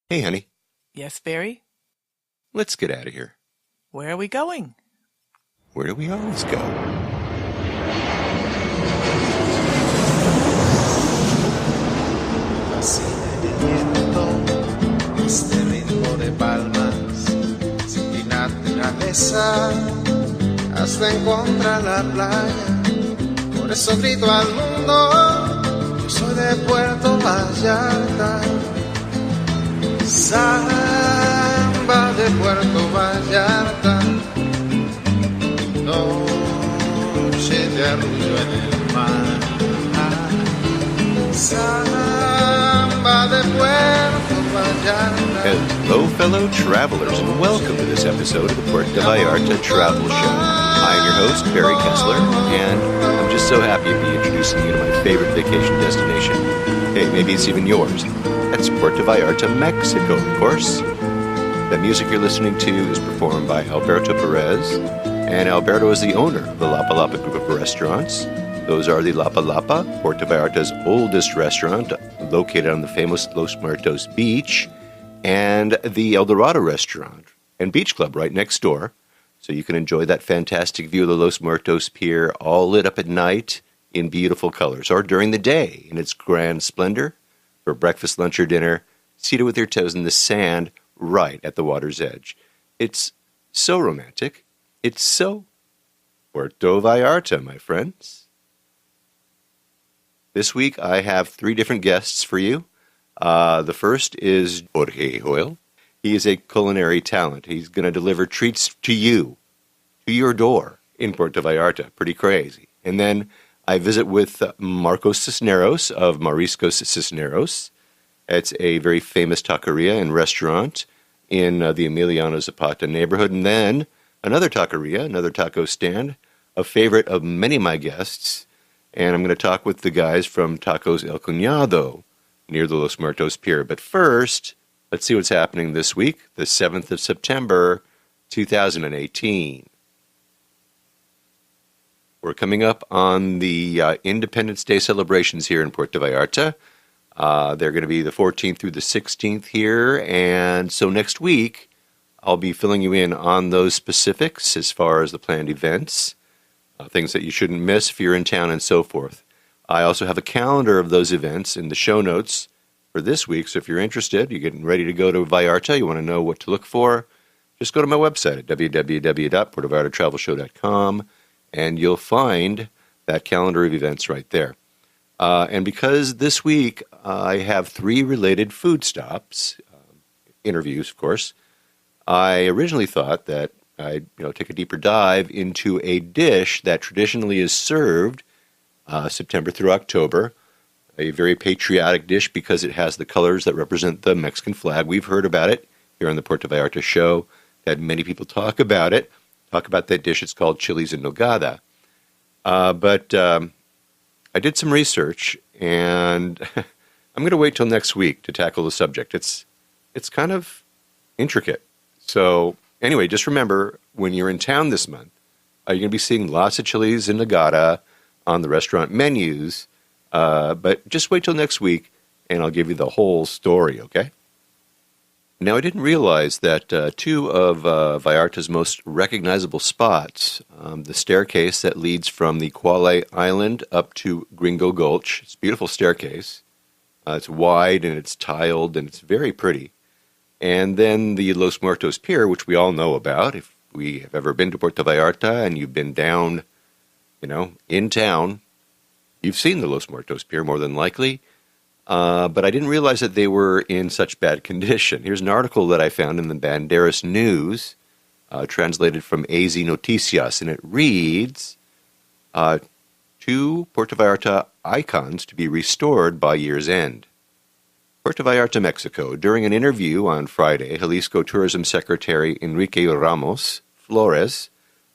Hey, honey, Yes, Barry? let's get out of here. Where are we going? Where do we always go? Fascina el viento, este ritmo de palmas, sin mi naturaleza, hasta encontrar la playa. Por eso grito al mundo, yo soy de Puerto Vallarta. Samba de Puerto Vallarta, noche de arrullo en el mar. Samba de Puerto Vallarta. Hello, fellow travelers, and welcome to this episode of the Puerto Vallarta Travel Show. I'm your host, Barry Kessler, and I'm just so happy to be introducing you to my favorite vacation destination. Hey, maybe it's even yours. That's Puerto Vallarta, Mexico, of course. The music you're listening to is performed by Alberto Perez, and Alberto is the owner of the Lapa Lapa group of restaurants. Those are the Lapa Lapa, Puerto Vallarta's oldest restaurant, located on the famous Los Muertos beach, and the El Dorado restaurant and beach club right next door. So you can enjoy that fantastic view of the Los Muertos Pier, all lit up at night in beautiful colors, or during the day in its grand splendor, for breakfast, lunch, or dinner, seated with your toes in the sand right at the water's edge. It's so romantic. It's so Puerto Vallarta, my friends. This week I have 3 different guests for you. The first is Jorge Hoil. He is a culinary talent. He's going to deliver treats to you, to your door in Puerto Vallarta. Pretty crazy. And then I visit with Mariscos Cisneros of Mariscos Cisneros. It's a very famous taqueria and restaurant in the Emiliano Zapata neighborhood. And then another taqueria, another taco stand, a favorite of many of my guests. And I'm going to talk with the guys from Tacos El Cunado near the Los Muertos Pier. But first, let's see what's happening this week, the 7th of September, 2018. We're coming up on the Independence Day celebrations here in Puerto Vallarta. They're going to be the 14th through the 16th here, and so next week I'll be filling you in on those specifics as far as the planned events, things that you shouldn't miss if you're in town and so forth. I also have a calendar of those events in the show notes for this week, so if you're interested, you're getting ready to go to Vallarta, you want to know what to look for, just go to my website at www.puertovallartatravelshow.com, and you'll find that calendar of events right there. And because this week I have 3 related food stops, interviews, of course, I originally thought that I'd take a deeper dive into a dish that traditionally is served September through October, a very patriotic dish because it has the colors that represent the Mexican flag. We've heard about it here on the Puerto Vallarta show, had many people talk about that dish. It's called chilies en nogada. But I did some research, and I'm going to wait till next week to tackle the subject. It's kind of intricate. So anyway, just remember, when you're in town this month, you're going to be seeing lots of chilies en nogada on the restaurant menus. But just wait till next week, and I'll give you the whole story, okay? Now, I didn't realize that 2 of Vallarta's most recognizable spots, the staircase that leads from the Quale Island up to Gringo Gulch, it's a beautiful staircase. It's wide and it's tiled and it's very pretty. And then the Los Muertos Pier, which we all know about. If we have ever been to Puerto Vallarta and you've been down, in town, you've seen the Los Muertos Pier more than likely. But I didn't realize that they were in such bad condition. Here's an article that I found in the Banderas News, translated from AZ Noticias, and it reads, 2 Puerto Vallarta icons to be restored by year's end. Puerto Vallarta, Mexico. During an interview on Friday, Jalisco Tourism Secretary Enrique Ramos Flores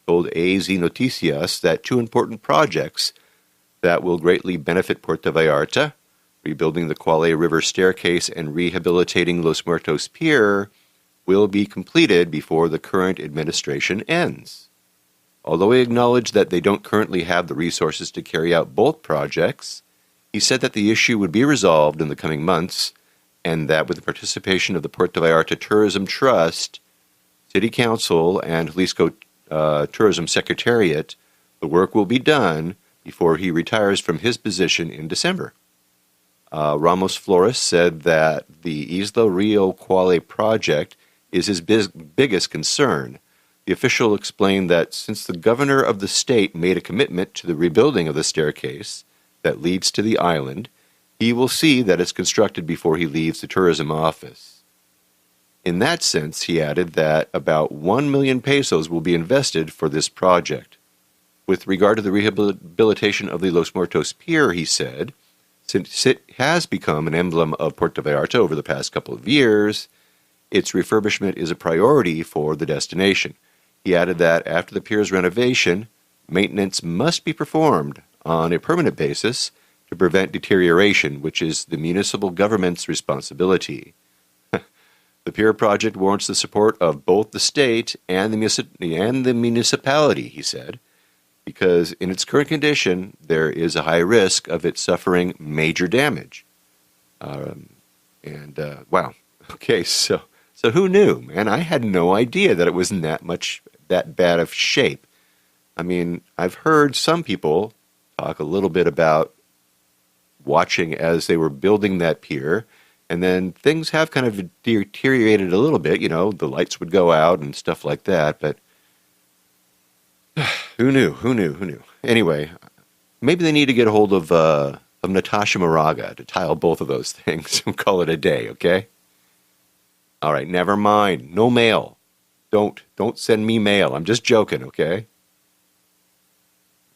told AZ Noticias that 2 important projects that will greatly benefit Puerto Vallarta, rebuilding the Quale River staircase and rehabilitating Los Muertos Pier, will be completed before the current administration ends. Although he acknowledged that they don't currently have the resources to carry out both projects, he said that the issue would be resolved in the coming months and that with the participation of the Puerto Vallarta Tourism Trust, City Council, and Jalisco Tourism Secretariat, the work will be done before he retires from his position in December. Ramos Flores said that the Isla Rio Quale project is his biggest concern. The official explained that since the governor of the state made a commitment to the rebuilding of the staircase that leads to the island, he will see that it's constructed before he leaves the tourism office. In that sense, he added that about 1 million pesos will be invested for this project. With regard to the rehabilitation of the Los Muertos Pier, he said, since it has become an emblem of Puerto Vallarta over the past couple of years, its refurbishment is a priority for the destination. He added that after the pier's renovation, maintenance must be performed on a permanent basis to prevent deterioration, which is the municipal government's responsibility. The pier project warrants the support of both the state and the municipality, he said, because in its current condition, there is a high risk of it suffering major damage. Wow. Okay, so who knew, man? I had no idea that it was in that bad of shape. I mean, I've heard some people talk a little bit about watching as they were building that pier, and then things have kind of deteriorated a little bit. You know, the lights would go out and stuff like that, but who knew? Anyway, maybe they need to get a hold of Natasha Moraga to tile both of those things and call it a day, okay? All right, never mind. No mail. Don't send me mail. I'm just joking, okay?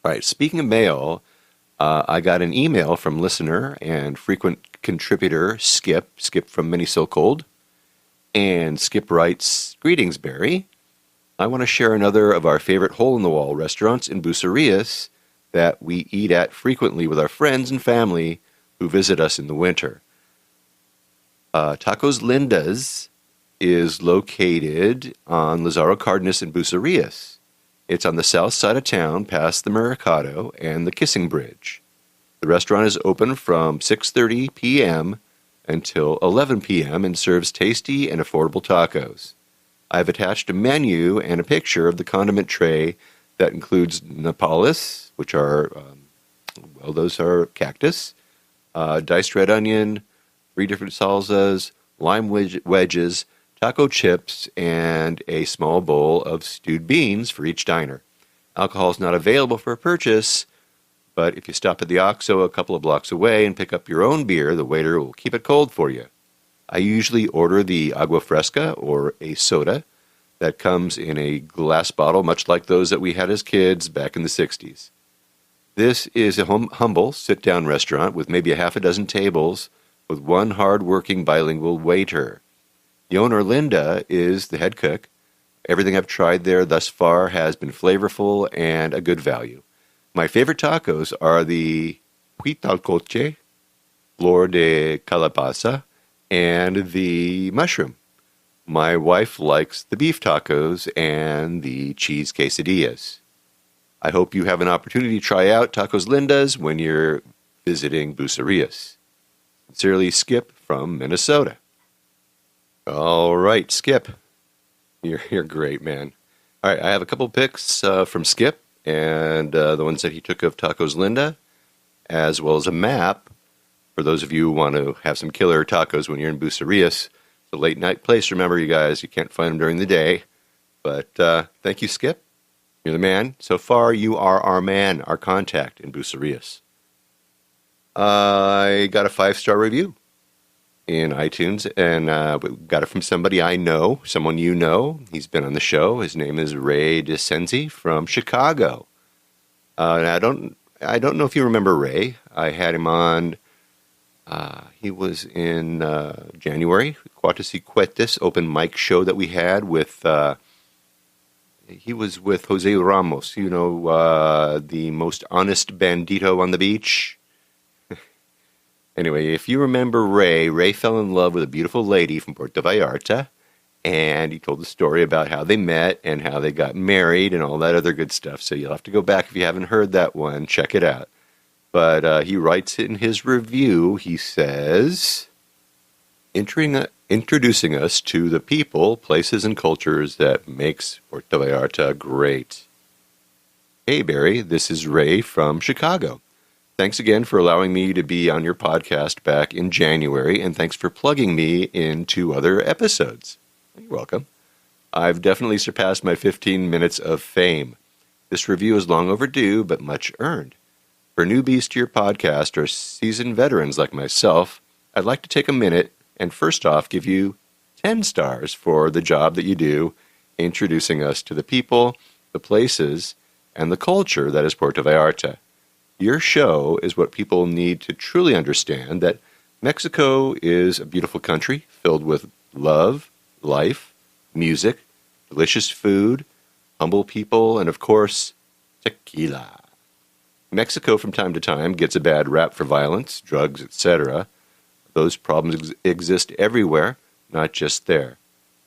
All right, speaking of mail, I got an email from listener and frequent contributor Skip from Mini So Cold. And Skip writes, "Greetings, Barry. I want to share another of our favorite hole-in-the-wall restaurants in Bucerias that we eat at frequently with our friends and family who visit us in the winter. Tacos Linda's is located on Lazaro Cardenas in Bucerias. It's on the south side of town past the Mercado and the Kissing Bridge. The restaurant is open from 6:30 p.m. until 11 p.m. and serves tasty and affordable tacos. I've attached a menu and a picture of the condiment tray that includes nopales, which are, those are cactus, diced red onion, 3 different salsas, lime wedges, taco chips, and a small bowl of stewed beans for each diner. Alcohol is not available for purchase, but if you stop at the OXXO a couple of blocks away and pick up your own beer, the waiter will keep it cold for you. I usually order the agua fresca, or a soda, that comes in a glass bottle, much like those that we had as kids back in the 60s. This is a humble sit-down restaurant with maybe a half a dozen tables with one hard-working bilingual waiter. The owner, Linda, is the head cook. Everything I've tried there thus far has been flavorful and a good value. My favorite tacos are the huitlacoche, flor de calabaza, and the mushroom. My wife likes the beef tacos and the cheese quesadillas. I hope you have an opportunity to try out Tacos Linda's when you're visiting Bucerias. Sincerely, Skip from Minnesota." All right, Skip. You're great, man. All right, I have a couple pics from Skip and the ones that he took of Tacos Linda, as well as a map for those of you who want to have some killer tacos when you're in Bucerias. It's a late-night place, remember, you guys. You can't find them during the day. But thank you, Skip. You're the man. So far, you are our man, our contact in Bucerias. I got a 5-star review in iTunes, and got it from somebody I know, someone you know. He's been on the show. His name is Ray DeCenzi from Chicago. And I don't know if you remember Ray. I had him on. He was in January, Cuates y Cuetes open mic show that we had with. He was with Jose Ramos, you know, the most honest bandito on the beach. Anyway, if you remember Ray fell in love with a beautiful lady from Puerto Vallarta, and he told the story about how they met and how they got married and all that other good stuff. So you'll have to go back if you haven't heard that one. Check it out. But he writes in his review, he says, introducing us to the people, places, and cultures that makes Puerto Vallarta great. Hey, Barry, this is Ray from Chicago. Thanks again for allowing me to be on your podcast back in January, and thanks for plugging me into other episodes. You're welcome. I've definitely surpassed my 15 minutes of fame. This review is long overdue, but much earned. For newbies to your podcast or seasoned veterans like myself, I'd like to take a minute and first off give you 10 stars for the job that you do introducing us to the people, the places, and the culture that is Puerto Vallarta. Your show is what people need to truly understand that Mexico is a beautiful country filled with love, life, music, delicious food, humble people, and of course, tequila. Mexico from time to time gets a bad rap for violence, drugs, etc. Those problems exist everywhere, not just there.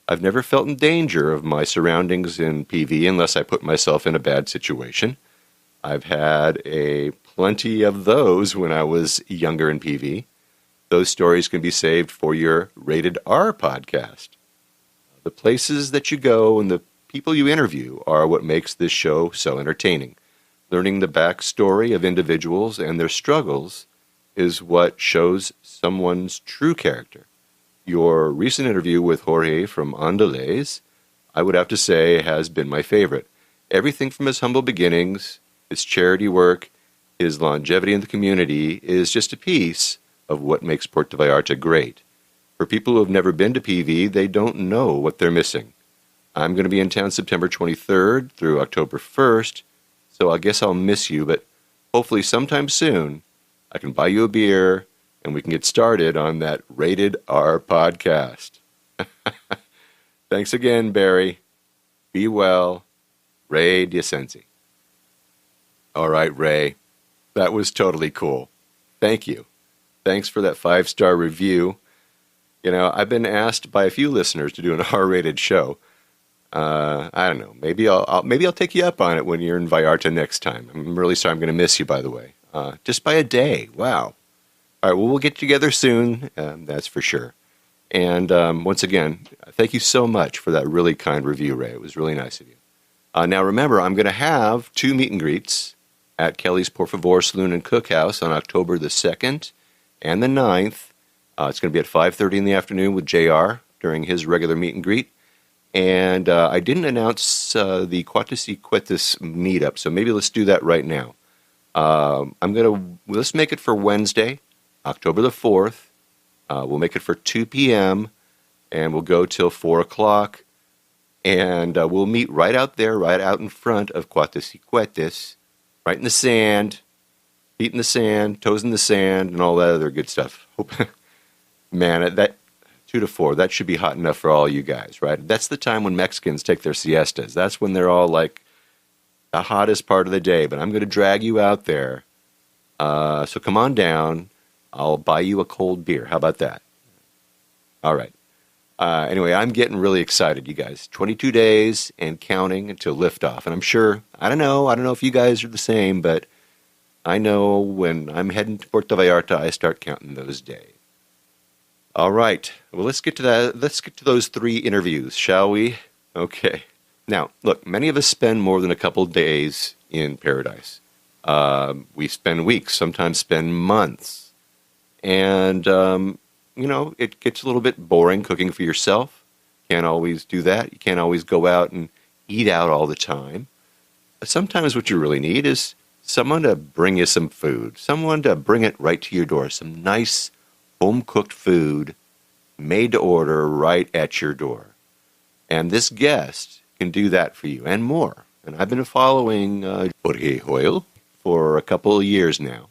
I've never felt in danger of my surroundings in PV unless I put myself in a bad situation. I've had plenty of those when I was younger in PV. Those stories can be saved for your Rated R podcast. The places that you go and the people you interview are what makes this show so entertaining. Learning the backstory of individuals and their struggles is what shows someone's true character. Your recent interview with Jorge from Andales, I would have to say, has been my favorite. Everything from his humble beginnings, his charity work, his longevity in the community is just a piece of what makes Puerto Vallarta great. For people who have never been to PV, they don't know what they're missing. I'm going to be in town September 23rd through October 1st, so I guess I'll miss you, but hopefully sometime soon I can buy you a beer and we can get started on that Rated R podcast. Thanks again, Barry. Be well. Ray Diacenzi. All right, Ray. That was totally cool. Thank you. Thanks for that 5-star review. You know, I've been asked by a few listeners to do an R-rated show. I don't know. Maybe I'll take you up on it when you're in Vallarta next time. I'm really sorry. I'm going to miss you, by the way. Just by a day. Wow. All right, well, we'll get together soon, that's for sure. And once again, thank you so much for that really kind review, Ray. It was really nice of you. Now, remember, I'm going to have 2 meet and greets at Kelly's Por Favor Saloon and Cookhouse on October the 2nd and the 9th. It's going to be at 5:30 in the afternoon with JR during his regular meet and greet. And I didn't announce the Cuates meetup, so maybe let's do that right now. Let's make it for Wednesday, October the 4th. We'll make it for 2 p.m. and we'll go till 4 o'clock. And we'll meet right out there, right out in front of Cuates, right in the sand, feet in the sand, toes in the sand, and all that other good stuff. Man, that 2 to 4, that should be hot enough for all you guys, right? That's the time when Mexicans take their siestas. That's when they're all like the hottest part of the day. But I'm going to drag you out there. So come on down. I'll buy you a cold beer. How about that? All right. Anyway, I'm getting really excited, you guys. 22 days and counting until liftoff. And I'm sure, I don't know if you guys are the same, but I know when I'm heading to Puerto Vallarta, I start counting those days. All right. Well, let's get to that. Let's get to those 3 interviews, shall we? Okay. Now, look, many of us spend more than a couple days in paradise. We spend weeks, sometimes spend months. And, it gets a little bit boring cooking for yourself. Can't always do that. You can't always go out and eat out all the time. Sometimes what you really need is someone to bring you some food, someone to bring it right to your door, some nice home-cooked food made to order right at your door. And this guest can do that for you and more. And I've been following Jorge Hoil for a couple of years now.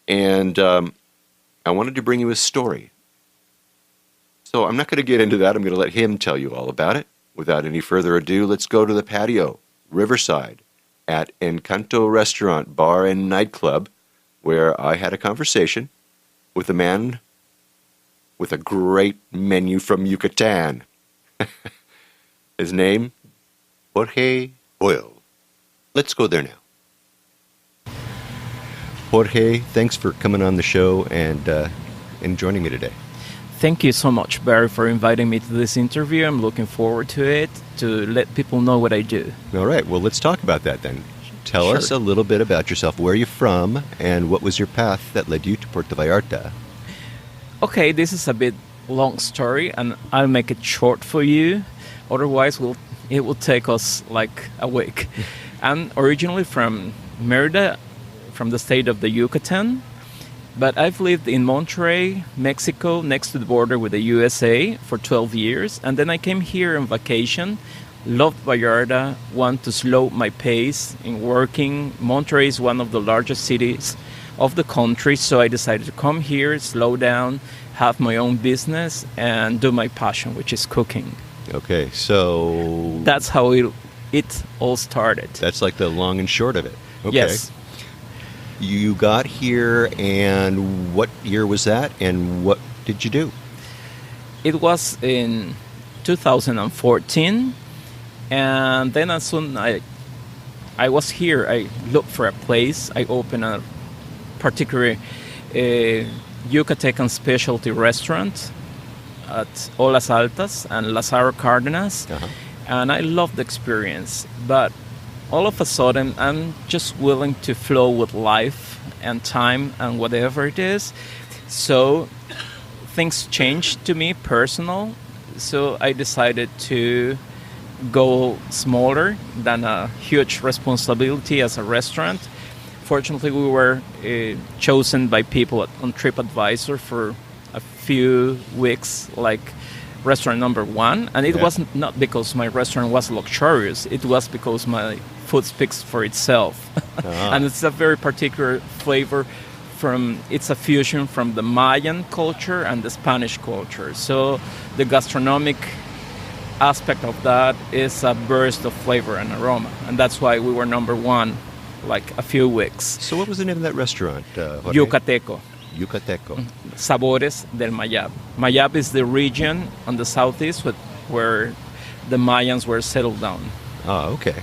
And I wanted to bring you a story. So I'm not going to get into that. I'm going to let him tell you all about it. Without any further ado, let's go to the patio, Riverside, at Encanto Restaurant, Bar, and Nightclub, where I had a conversation with a man with a great menu from Yucatan. His name, Jorge Hoil. Let's go there now. Jorge, thanks for coming on the show and joining me today. Thank you so much, Barry, for inviting me to this interview. I'm looking forward to it, to let people know what I do. All right. Well, let's talk about that then. Tell Sure. us a little bit about yourself. Where are you from, and what was your path that led you to Puerto Vallarta? Okay, this is a bit long story, and I'll make it short for you. Otherwise, it will take us like a week. I'm originally from Mérida, from the state of the Yucatan, but I've lived in Monterrey, Mexico, next to the border with the USA for 12 years, and then I came here on vacation. Loved Vallarta, want to slow my pace in working. Monterrey is one of the largest cities of the country, so I decided to come here, slow down, have my own business, and do my passion, which is cooking. Okay, so That's how it all started. that's like the long and short of it. Okay. Yes. You got here, and what year was that, and what did you do? It was in 2014, and then as soon I was here, I looked for a place. I opened a particular Yucatecan specialty restaurant at Olas Altas and Lazaro Cardenas, Uh-huh. and I loved the experience. But all of a sudden, I'm just willing to flow with life and time and whatever it is. So things changed to me personal. So I decided to go smaller than a huge responsibility as a restaurant. Fortunately, we were chosen by people on TripAdvisor for a few weeks, like restaurant number one. And it Yeah. wasn't not because my restaurant was luxurious. It was because my food speaks for itself. Ah. And it's a very particular flavor it's a fusion from the Mayan culture and the Spanish culture. So the gastronomic aspect of that is a burst of flavor and aroma. And that's why we were number one, like a few weeks. So what was the name of that restaurant? Jorge? Yucateco. Yucateco. Sabores del Mayab. Mayab is the region on the southeast where the Mayans were settled down. Oh, okay.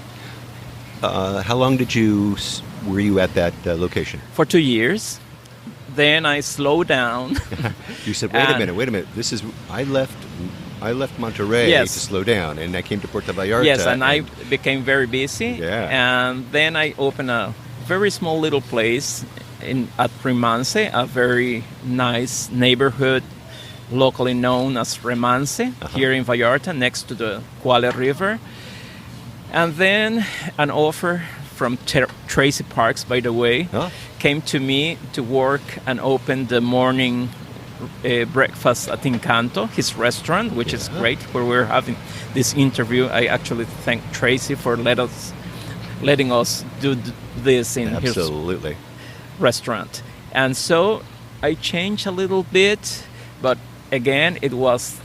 How long were you at that location? For 2 years. Then I slowed down. You said, wait a minute. I left Monterrey Yes. to slow down, and I came to Puerto Vallarta. Yes, and I became very busy. Yeah. And then I opened a very small little place at Remance, a very nice neighborhood locally known as Remance, here in Vallarta, next to the Cuale River. And then an offer from Tracy Parks, by the way, came to me to work and open the morning breakfast at Encanto, his restaurant, which is great, where we're having this interview. I actually thank Tracy for letting us do this in Absolutely. his restaurant. And so I changed a little bit, but again, it was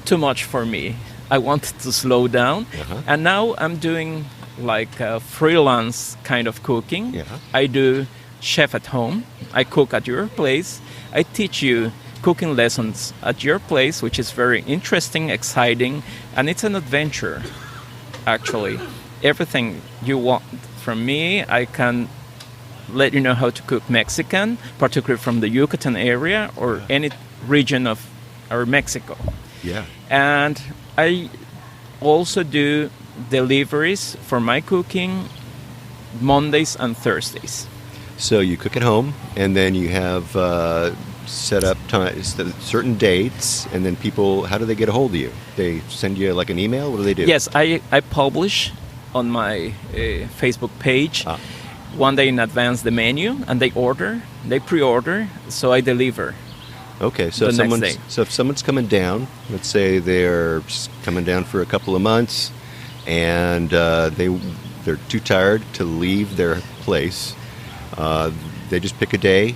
too much for me. I wanted to slow down, and now I'm doing like a freelance kind of cooking. Yeah. I do chef at home. I cook at your place. I teach you cooking lessons at your place, which is very interesting, exciting, and it's an adventure, actually. Everything you want from me, I can let you know how to cook Mexican, particularly from the Yucatan area or any region of our Mexico. Yeah. And I also do deliveries for my cooking Mondays and Thursdays. So you cook at home, and then you have set up certain dates, and then people, how do they get a hold of you? They send you like an email? What do they do? Yes, I publish on my Facebook page one day in advance the menu, and they pre-order, so I deliver. Okay, so if someone's coming down, let's say they're coming down for a couple of months, and they're too tired to leave their place, they just pick a day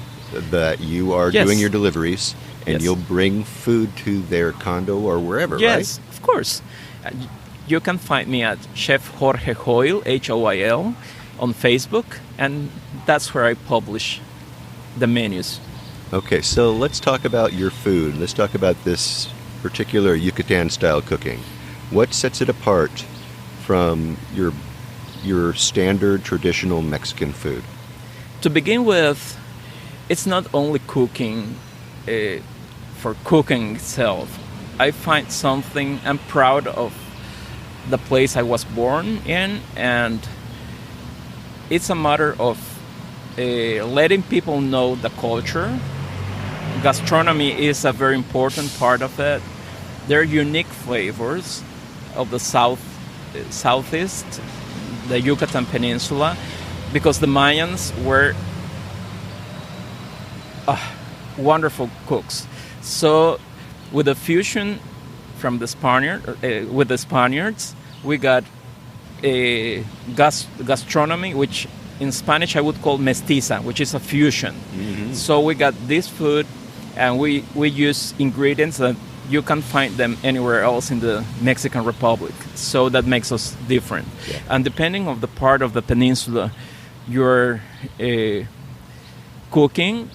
that you are doing your deliveries, and you'll bring food to their condo or wherever, right? Yes, of course. You can find me at Chef Jorge Hoil, Hoil, on Facebook, and that's where I publish the menus. Okay, so let's talk about your food. Let's talk about this particular Yucatan-style cooking. What sets it apart from your standard traditional Mexican food? To begin with, it's not only cooking for cooking itself. I find something, I'm proud of the place I was born in, and it's a matter of letting people know the culture. Gastronomy is a very important part of it. There are unique flavors of the southeast, the Yucatan Peninsula, because the Mayans were wonderful cooks. So with the fusion from the Spaniards, we got a gastronomy, which in Spanish I would call mestiza, which is a fusion. Mm-hmm. So we got this food, and we use ingredients that you can't find them anywhere else in the Mexican Republic. So that makes us different. Yeah. And depending on the part of the peninsula you're cooking,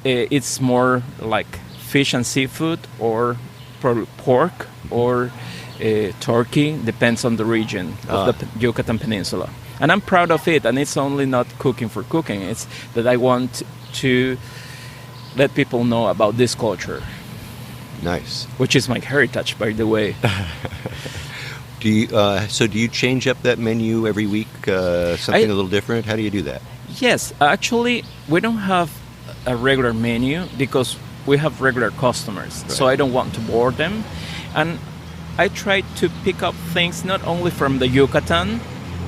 it's more like fish and seafood, or pork, or turkey, depends on the region of the Yucatan Peninsula. And I'm proud of it, and it's only not cooking for cooking, it's that I want to let people know about this culture. Nice. Which is my heritage, by the way. Do you change up that menu every week, something a little different? How do you do that? Yes, actually, we don't have a regular menu because we have regular customers, right. So I don't want to bore them. And I try to pick up things not only from the Yucatan,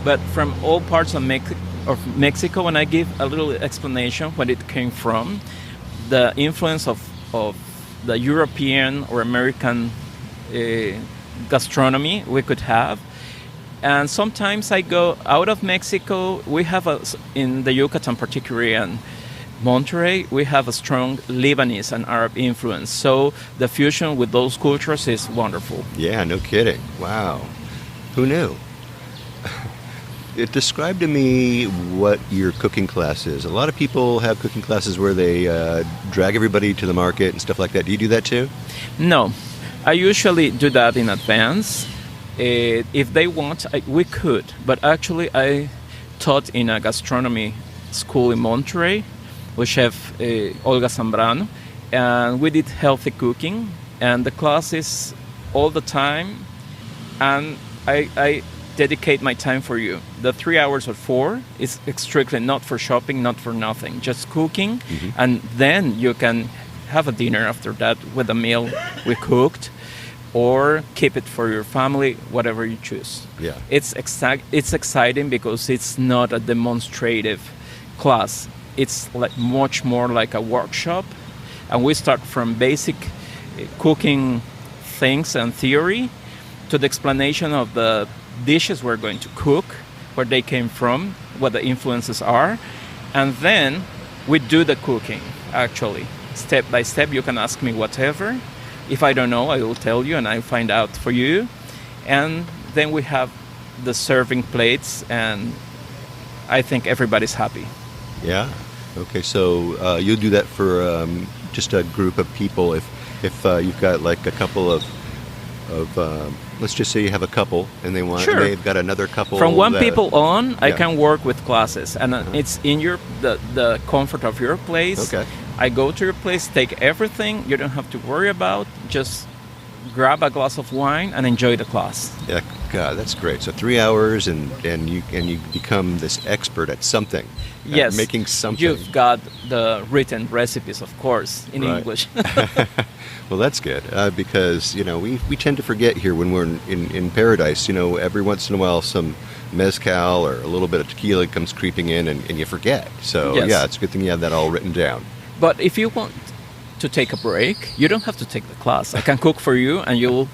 but from all parts of Mexico, and I give a little explanation where it came from, the influence of the European or American gastronomy we could have. And sometimes I go out of Mexico. We have in the Yucatan particularly, and Monterrey, we have a strong Lebanese and Arab influence. So the fusion with those cultures is wonderful. Yeah, no kidding. Wow. Who knew? Describe to me what your cooking class is. A lot of people have cooking classes where they drag everybody to the market and stuff like that. Do you do that too? No. I usually do that in advance. If they want, we could. But actually, I taught in a gastronomy school in Monterrey with Chef Olga Zambrano, and we did healthy cooking, and the class is all the time, and I dedicate my time for you. The 3 hours or 4 is strictly not for shopping, not for nothing, just cooking, mm-hmm. And then you can have a dinner after that with a meal we cooked, or keep it for your family, whatever you choose. Yeah, it's exciting because it's not a demonstrative class. It's like much more like a workshop, and we start from basic cooking things and theory to the explanation of the dishes we're going to cook, where they came from, what the influences are, and then we do the cooking, actually. Step by step, you can ask me whatever. If I don't know, I will tell you, and I'll find out for you. And then we have the serving plates, and I think everybody's happy. Yeah? Okay, so you'll do that for just a group of people. If you've got like a couple of let's just say you have a couple and they've got another couple. From one people on, yeah. I can work with classes, and it's in the comfort of your place. Okay. I go to your place, take everything you don't have to worry about, just grab a glass of wine and enjoy the class. Yeah, God, that's great. So 3 hours and you become this expert at something. Yes. Making something. You've got the written recipes, of course, in right. English. Well, that's good because, we tend to forget here when we're in paradise, every once in a while some mezcal or a little bit of tequila comes creeping in and you forget. So, yes. Yeah, it's a good thing you have that all written down. But if you want to take a break, you don't have to take the class. I can cook for you, and you'll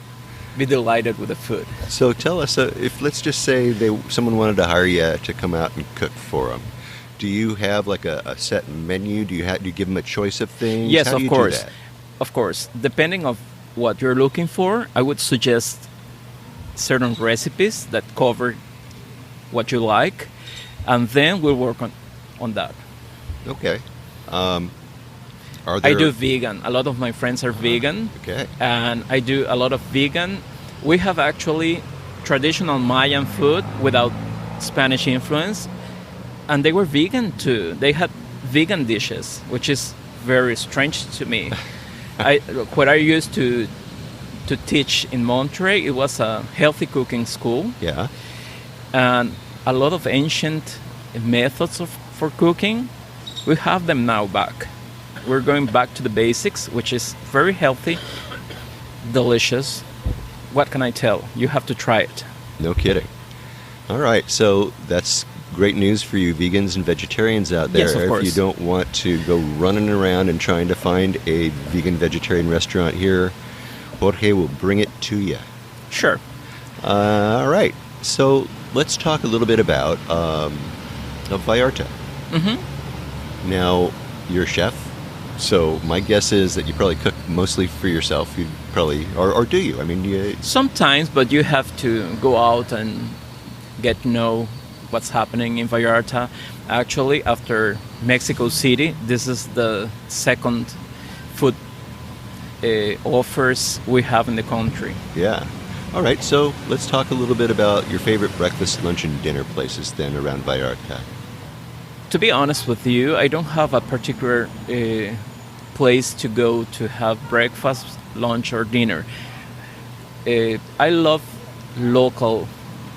be delighted with the food. So tell us, if let's just say someone wanted to hire you to come out and cook for them, do you have like a set menu? Do you give them a choice of things? Yes, How do of you course. do that? Of course. Depending on what you're looking for, I would suggest certain recipes that cover what you like, and then we'll work on that. Okay. I do vegan. A lot of my friends are vegan. Okay. And I do a lot of vegan. We have actually traditional Mayan food without Spanish influence. And they were vegan too. They had vegan dishes, which is very strange to me. What I used to teach in Monterey, it was a healthy cooking school, Yeah. and a lot of ancient methods for cooking. We have them now back. We're going back to the basics, which is very healthy, delicious. What can I tell? You have to try it. No kidding. All right, so that's great news for you vegans and vegetarians out there. Yes, of course. If you don't want to go running around and trying to find a vegan vegetarian restaurant here, Jorge will bring it to you. Sure. All right, so let's talk a little bit about Vallarta. Mm-hmm. Now, you're a chef, so my guess is that you probably cook mostly for yourself. You probably, or do you? I mean, Sometimes, but you have to go out and get to know what's happening in Vallarta. Actually, after Mexico City, this is the second food offers we have in the country. yeah. All right, so let's talk a little bit about your favorite breakfast, lunch, and dinner places then around Vallarta. To be honest with you, I don't have a particular place to go to have breakfast, lunch, or dinner. I love local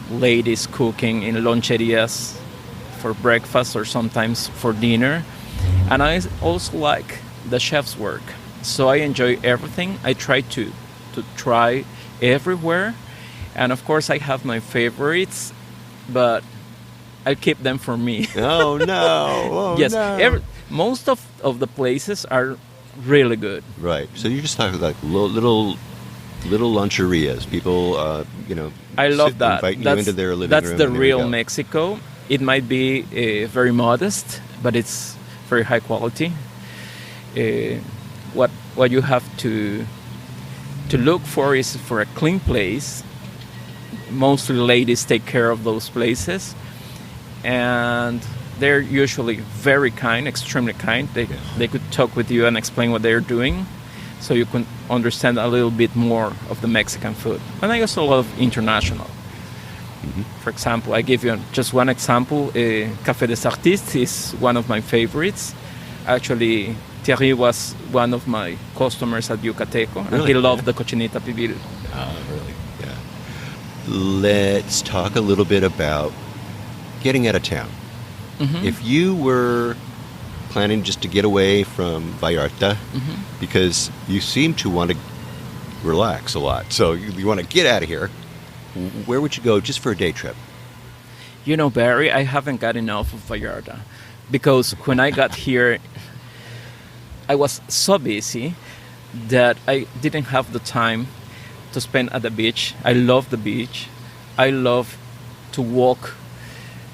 ladies cooking in loncherias for breakfast or sometimes for dinner. And I also like the chef's work. So I enjoy everything. I try to try everywhere. And of course I have my favorites, but I keep them for me. Oh, no. Oh, Yes, no. most of the places are really good. Right, so you're just talking like little luncherias. People, I love that. inviting you into their living that's room. the and there you real go. Mexico. It might be very modest, but it's very high quality. What you have to look for is for a clean place. Mostly ladies take care of those places, and they're usually very kind, extremely kind. They could talk with you and explain what they're doing, so you can understand a little bit more of the Mexican food. And I also love international. Mm-hmm. For example, I give you just one example. Café des Artistes is one of my favorites. Actually, Thierry was one of my customers at Yucateco, and Really? he loved the cochinita pibil. Really? Yeah. Let's talk a little bit about getting out of town. Mm-hmm. If you were planning just to get away from Vallarta, Mm-hmm. because you seem to want to relax a lot, so you want to get out of here, where would you go just for a day trip? You know, Barry, I haven't got enough of Vallarta because when I got here, I was so busy that I didn't have the time to spend at the beach. I love the beach. I love to walk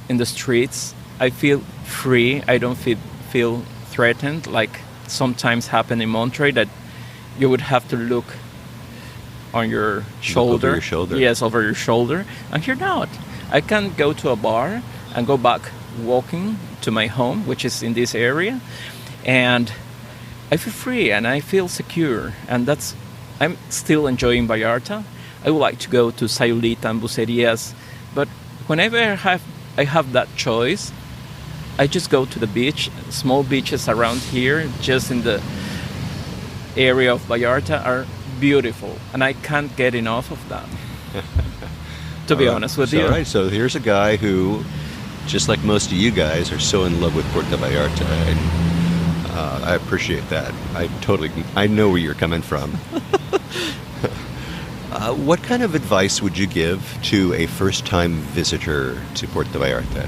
in the streets. I feel free. I don't feel threatened like sometimes happen in Monterey that you would have to look on your shoulder. over your shoulder. Yes, over your shoulder. And here not. I can go to a bar and go back walking to my home, which is in this area, and I feel free and I feel secure. And I'm still enjoying Vallarta. I would like to go to Sayulita and Bucerias, but whenever I have that choice, I just go to the beach. Small beaches around here, just in the area of Vallarta, are beautiful, and I can't get enough of that. To be honest with you. All right, so here's a guy who, just like most of you guys, are so in love with Puerto Vallarta, and I appreciate that. I know where you're coming from. What kind of advice would you give to a first-time visitor to Puerto Vallarta?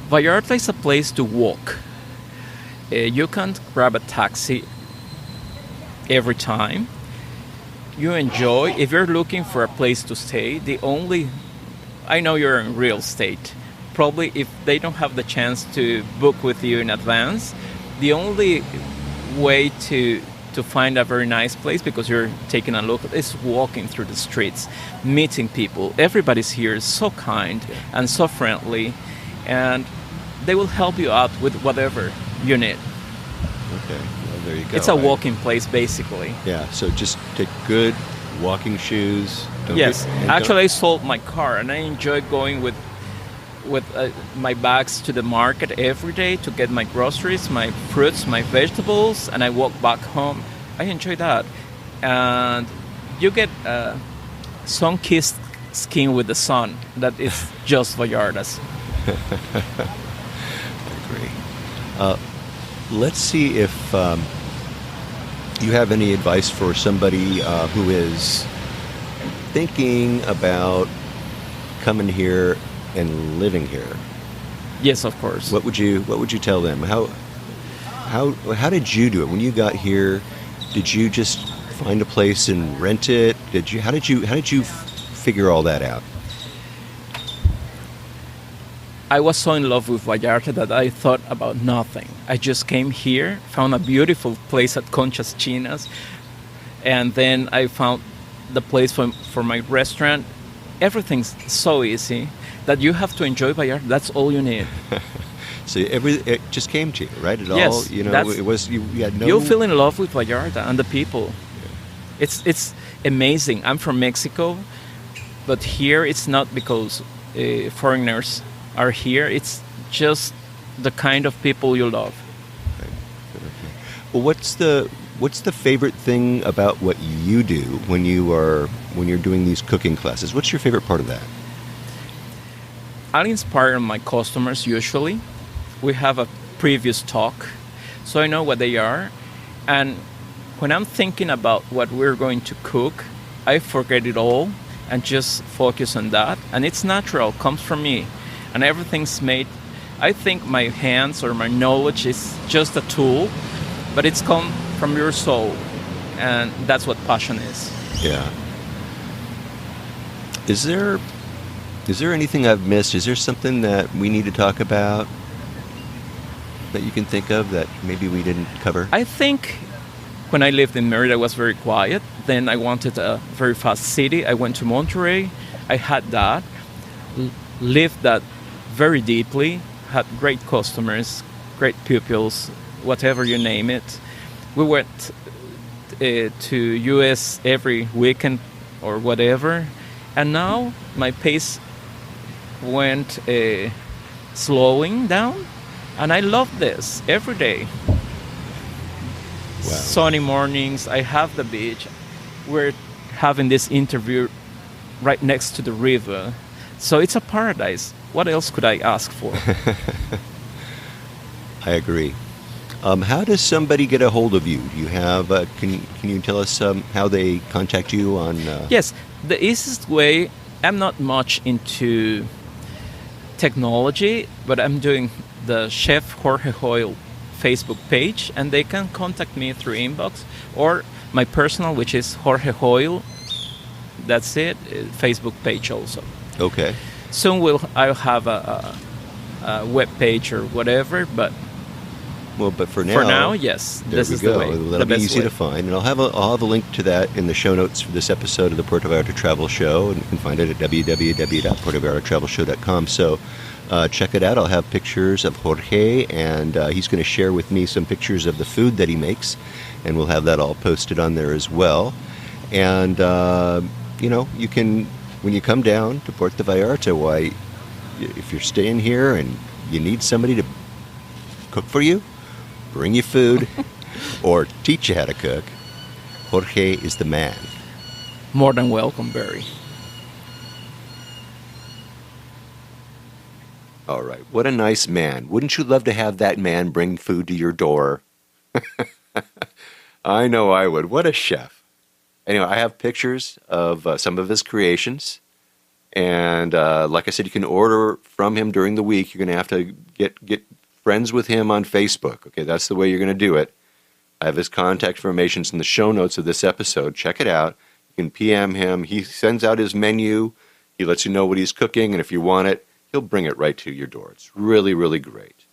Vallarta is a place to walk. You can't grab a taxi every time. You enjoy, if you're looking for a place to stay, I know you're in real estate. Probably if they don't have the chance to book with you in advance, the only way to find a very nice place, because you're taking a look, is walking through the streets, meeting people. Everybody's here is so kind and so friendly, and they will help you out with whatever you need. Okay, well, there you go. It's a walking place, basically. Yeah, so just take good walking shoes. Yes, actually I sold my car and I enjoy going with with my bags to the market every day to get my groceries, my fruits, my vegetables, and I walk back home. I enjoy that. And you get sun-kissed skin with the sun. That is just Vallarta's. Great. Let's see if you have any advice for somebody who is thinking about coming here and living here. Yes, of course. What would you tell them? How did you do it when you got here? Did you just find a place and rent it? How did you figure all that out? I was so in love with Vallarta that I thought about nothing. I just came here, found a beautiful place at Conchas Chinas, and then I found the place for my restaurant. Everything's so easy that you have to enjoy Vallarta. That's all you need. So it just came to you, right? Yes, it was you had no. You feel in love with Vallarta and the people. It's amazing. I'm from Mexico, but here it's not because foreigners are here. It's just the kind of people you love. Okay. Well, what's the favorite thing about what you do when you're doing these cooking classes? What's your favorite part of that? I'll inspire my customers usually. We have a previous talk, so I know what they are. And when I'm thinking about what we're going to cook, I forget it all and just focus on that. And it's natural, comes from me. And everything's made. I think my hands or my knowledge is just a tool, but it's come from your soul. And that's what passion is. Yeah. Is there anything I've missed? Is there something that we need to talk about that you can think of that maybe we didn't cover? I think when I lived in Merida, I was very quiet. Then I wanted a very fast city. I went to Monterrey. I had that, lived that very deeply, had great customers, great pupils, whatever you name it. We went to US every weekend or whatever. And now my pace went slowing down, and I love this every day. Wow. Sunny mornings, I have the beach. We're having this interview right next to the river, so it's a paradise. What else could I ask for? I agree. How does somebody get a hold of you? Do you have? Can you tell us how they contact you on? Yes, the easiest way. I'm not much into technology, but I'm doing the Chef Jorge Hoil Facebook page, and they can contact me through inbox or my personal, which is Jorge Hoil. That's it. Facebook page also. Okay. Soon I'll have a web page or whatever, but for now, yes, there this we is go. the way. That'll the be best easy way. to find, and I'll have a link to that in the show notes for this episode of the Puerto Vallarta Travel Show, and you can find it at www.puertovallartatravelshow.com. So check it out. I'll have pictures of Jorge, and he's going to share with me some pictures of the food that he makes, and we'll have that all posted on there as well. And you can, when you come down to Puerto Vallarta, if you're staying here and you need somebody to cook for you, bring you food, or teach you how to cook, Jorge is the man. More than welcome, Barry. All right. What a nice man. Wouldn't you love to have that man bring food to your door? I know I would. What a chef. Anyway, I have pictures of some of his creations. And like I said, you can order from him during the week. You're going to have to get friends with him on Facebook. Okay, that's the way you're going to do it. I have his contact information in the show notes of this episode. Check it out. You can PM him. He sends out his menu. He lets you know what he's cooking. And if you want it, he'll bring it right to your door. It's really, really great.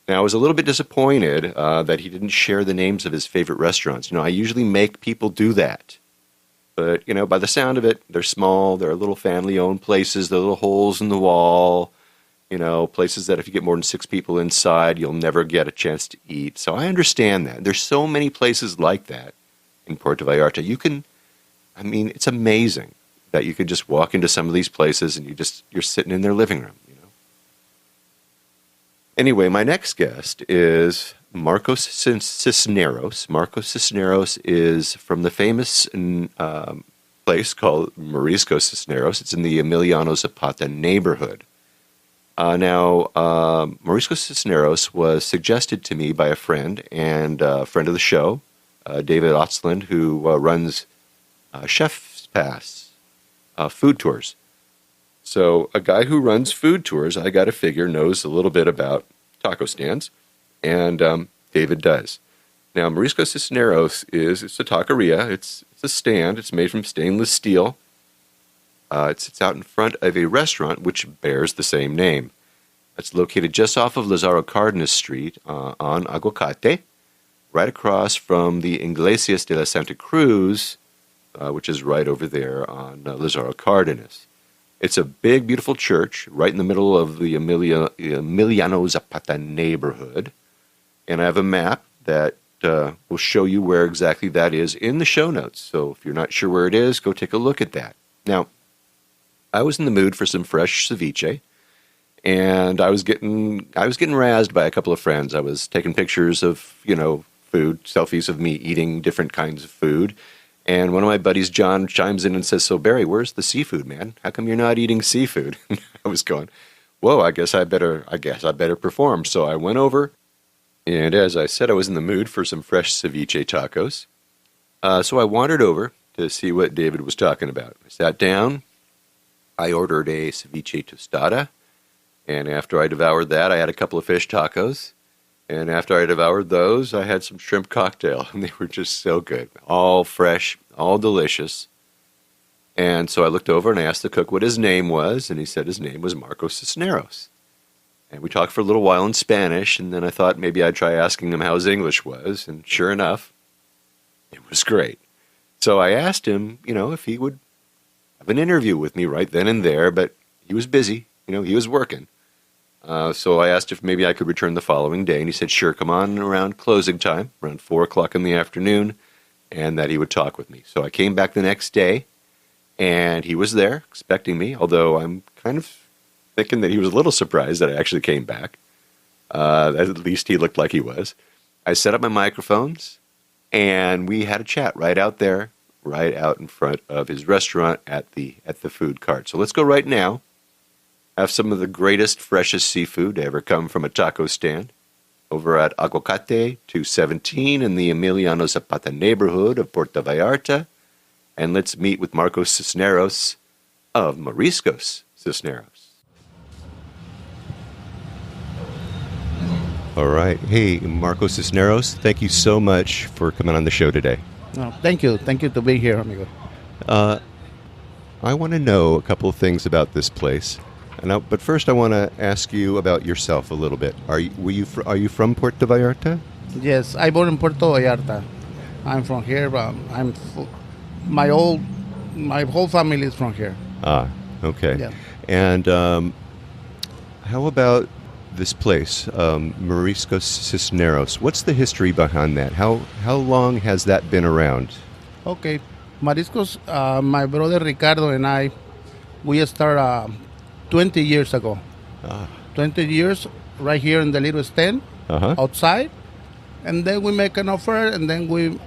Now, I was a little bit disappointed that he didn't share the names of his favorite restaurants. I usually make people do that. But, by the sound of it, they're small. They're little family-owned places. They're little holes in the wall. Places that if you get more than 6 people inside, you'll never get a chance to eat. So I understand that. There's so many places like that in Puerto Vallarta. It's amazing that you can just walk into some of these places and you're sitting in their living room, Anyway, my next guest is Marcos Cisneros. Marcos Cisneros is from the famous place called Mariscos Cisneros. It's in the Emiliano Zapata neighborhood. Mariscos Cisneros was suggested to me by a friend and a friend of the show, David Otzland, who runs Chef's Pass food tours. So a guy who runs food tours, I got to figure, knows a little bit about taco stands, and David does. Now, Mariscos Cisneros it's a taqueria. It's a stand. It's made from stainless steel. It sits out in front of a restaurant which bears the same name. It's located just off of Lazaro Cardenas Street on Aguacate, right across from the Iglesias de la Santa Cruz, which is right over there on Lazaro Cardenas. It's a big, beautiful church right in the middle of the Emiliano Zapata neighborhood. And I have a map that will show you where exactly that is in the show notes. So if you're not sure where it is, go take a look at that. Now, I was in the mood for some fresh ceviche, and I was getting razzed by a couple of friends. I was taking pictures of, food, selfies of me eating different kinds of food. And one of my buddies, John, chimes in and says, "So, Barry, where's the seafood, man? How come you're not eating seafood?" I was going, "Whoa, I guess I better perform." So I went over, and as I said, I was in the mood for some fresh ceviche tacos. So I wandered over to see what David was talking about. I sat down. I ordered a ceviche tostada, and after I devoured that, I had a couple of fish tacos. And after I devoured those, I had some shrimp cocktail, and they were just so good. All fresh, all delicious. And so I looked over and I asked the cook what his name was, and he said his name was Marcos Cisneros. And we talked for a little while in Spanish, and then I thought maybe I'd try asking him how his English was, and sure enough, it was great. So I asked him, if he would have an interview with me right then and there, but he was busy, he was working. So I asked if maybe I could return the following day, and he said, sure, come on around closing time, around 4 o'clock in the afternoon, and that he would talk with me. So I came back the next day, and he was there expecting me, although I'm kind of thinking that he was a little surprised that I actually came back. At least he looked like he was. I set up my microphones, and we had a chat right out there, right out in front of his restaurant at the food cart. So let's go right now. Have some of the greatest, freshest seafood to ever come from a taco stand over at Aguacate 217 in the Emiliano Zapata neighborhood of Puerto Vallarta. And let's meet with Marcos Cisneros of Mariscos Cisneros. All right. Hey, Marcos Cisneros, thank you so much for coming on the show today. No, thank you. Thank you to be here, amigo. I want to know a couple of things about this place. But first, I want to ask you about yourself a little bit. Are you from Puerto Vallarta? Yes, I born in Puerto Vallarta. I'm from here, but my whole family is from here. Ah, okay. Yeah. And how about this place, Mariscos Cisneros? What's the history behind that? How long has that been around? Okay, Mariscos. My brother Ricardo and we started 20 years ago. 20 years right here in the little stand outside. And then we make an offer, and then we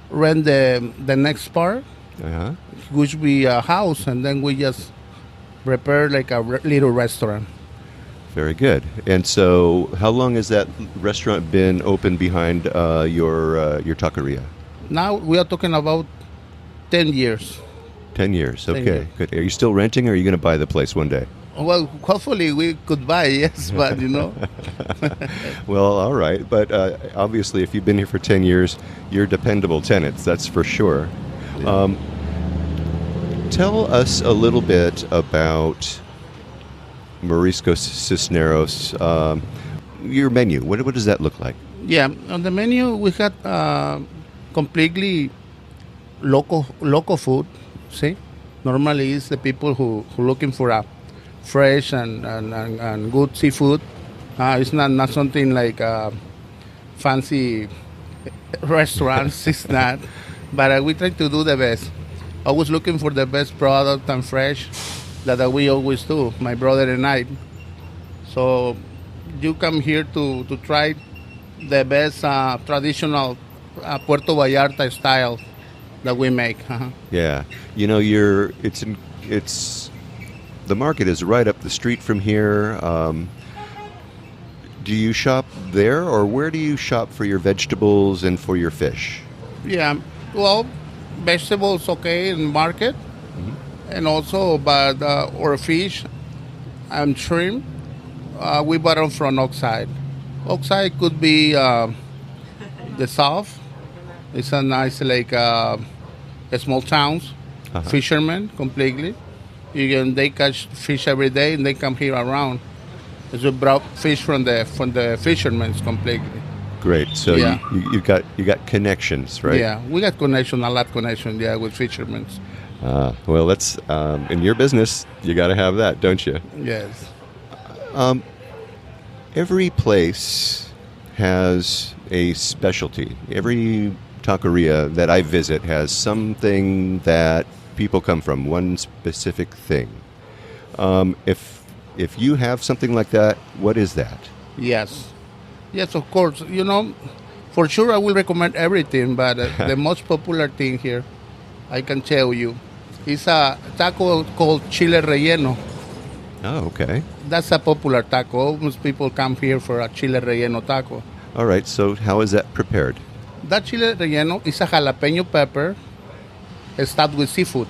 rent the next part, which be a house, and then we just prepare like a little restaurant. Very good. And so how long has that restaurant been open behind your taqueria? Now we are talking about 10 years. 10 years. 10 Okay, years. good. Are you still renting, or are you going to buy the place one day? Well, hopefully we could buy, yes, but Well, all right. But obviously, if you've been here for 10 years, you're dependable tenants, that's for sure. Yeah. Tell us a little bit about Mariscos Cisneros, your menu. What does that look like? Yeah, on the menu we had completely local food. See, normally it's the people who looking for a fresh and good seafood. It's not something like fancy restaurants. It's not, but we try to do the best. Always looking for the best product and fresh that we always do, my brother and I. So you come here to try the best traditional Puerto Vallarta style that we make. Uh-huh. Yeah, you know, it's the market is right up the street from here. Do you shop there, or where do you shop for your vegetables and for your fish? Yeah, well, vegetables okay in market, and also but or fish and shrimp, we buy them from outside. Outside could be the south. It's a nice like small towns, fishermen completely. They catch fish every day and they come here around. So we brought fish from the fishermen completely. Great. So Yeah. you got connections, right? Yeah, we got connection, a lot connection. Yeah, with fishermen. Well, that's in your business. You got to have that, don't you? Yes. Every place has a specialty. Every taqueria that I visit has something that people come from, one specific thing. If you have something like that, what is that? Yes. Yes, of course. You know, for sure I will recommend everything, but the most popular thing here, I can tell you, is a taco called chile relleno. Oh, okay. That's a popular taco. Most people come here for a chile relleno taco. All right. So how is that prepared? That chile relleno is a jalapeno pepper stuffed with seafood.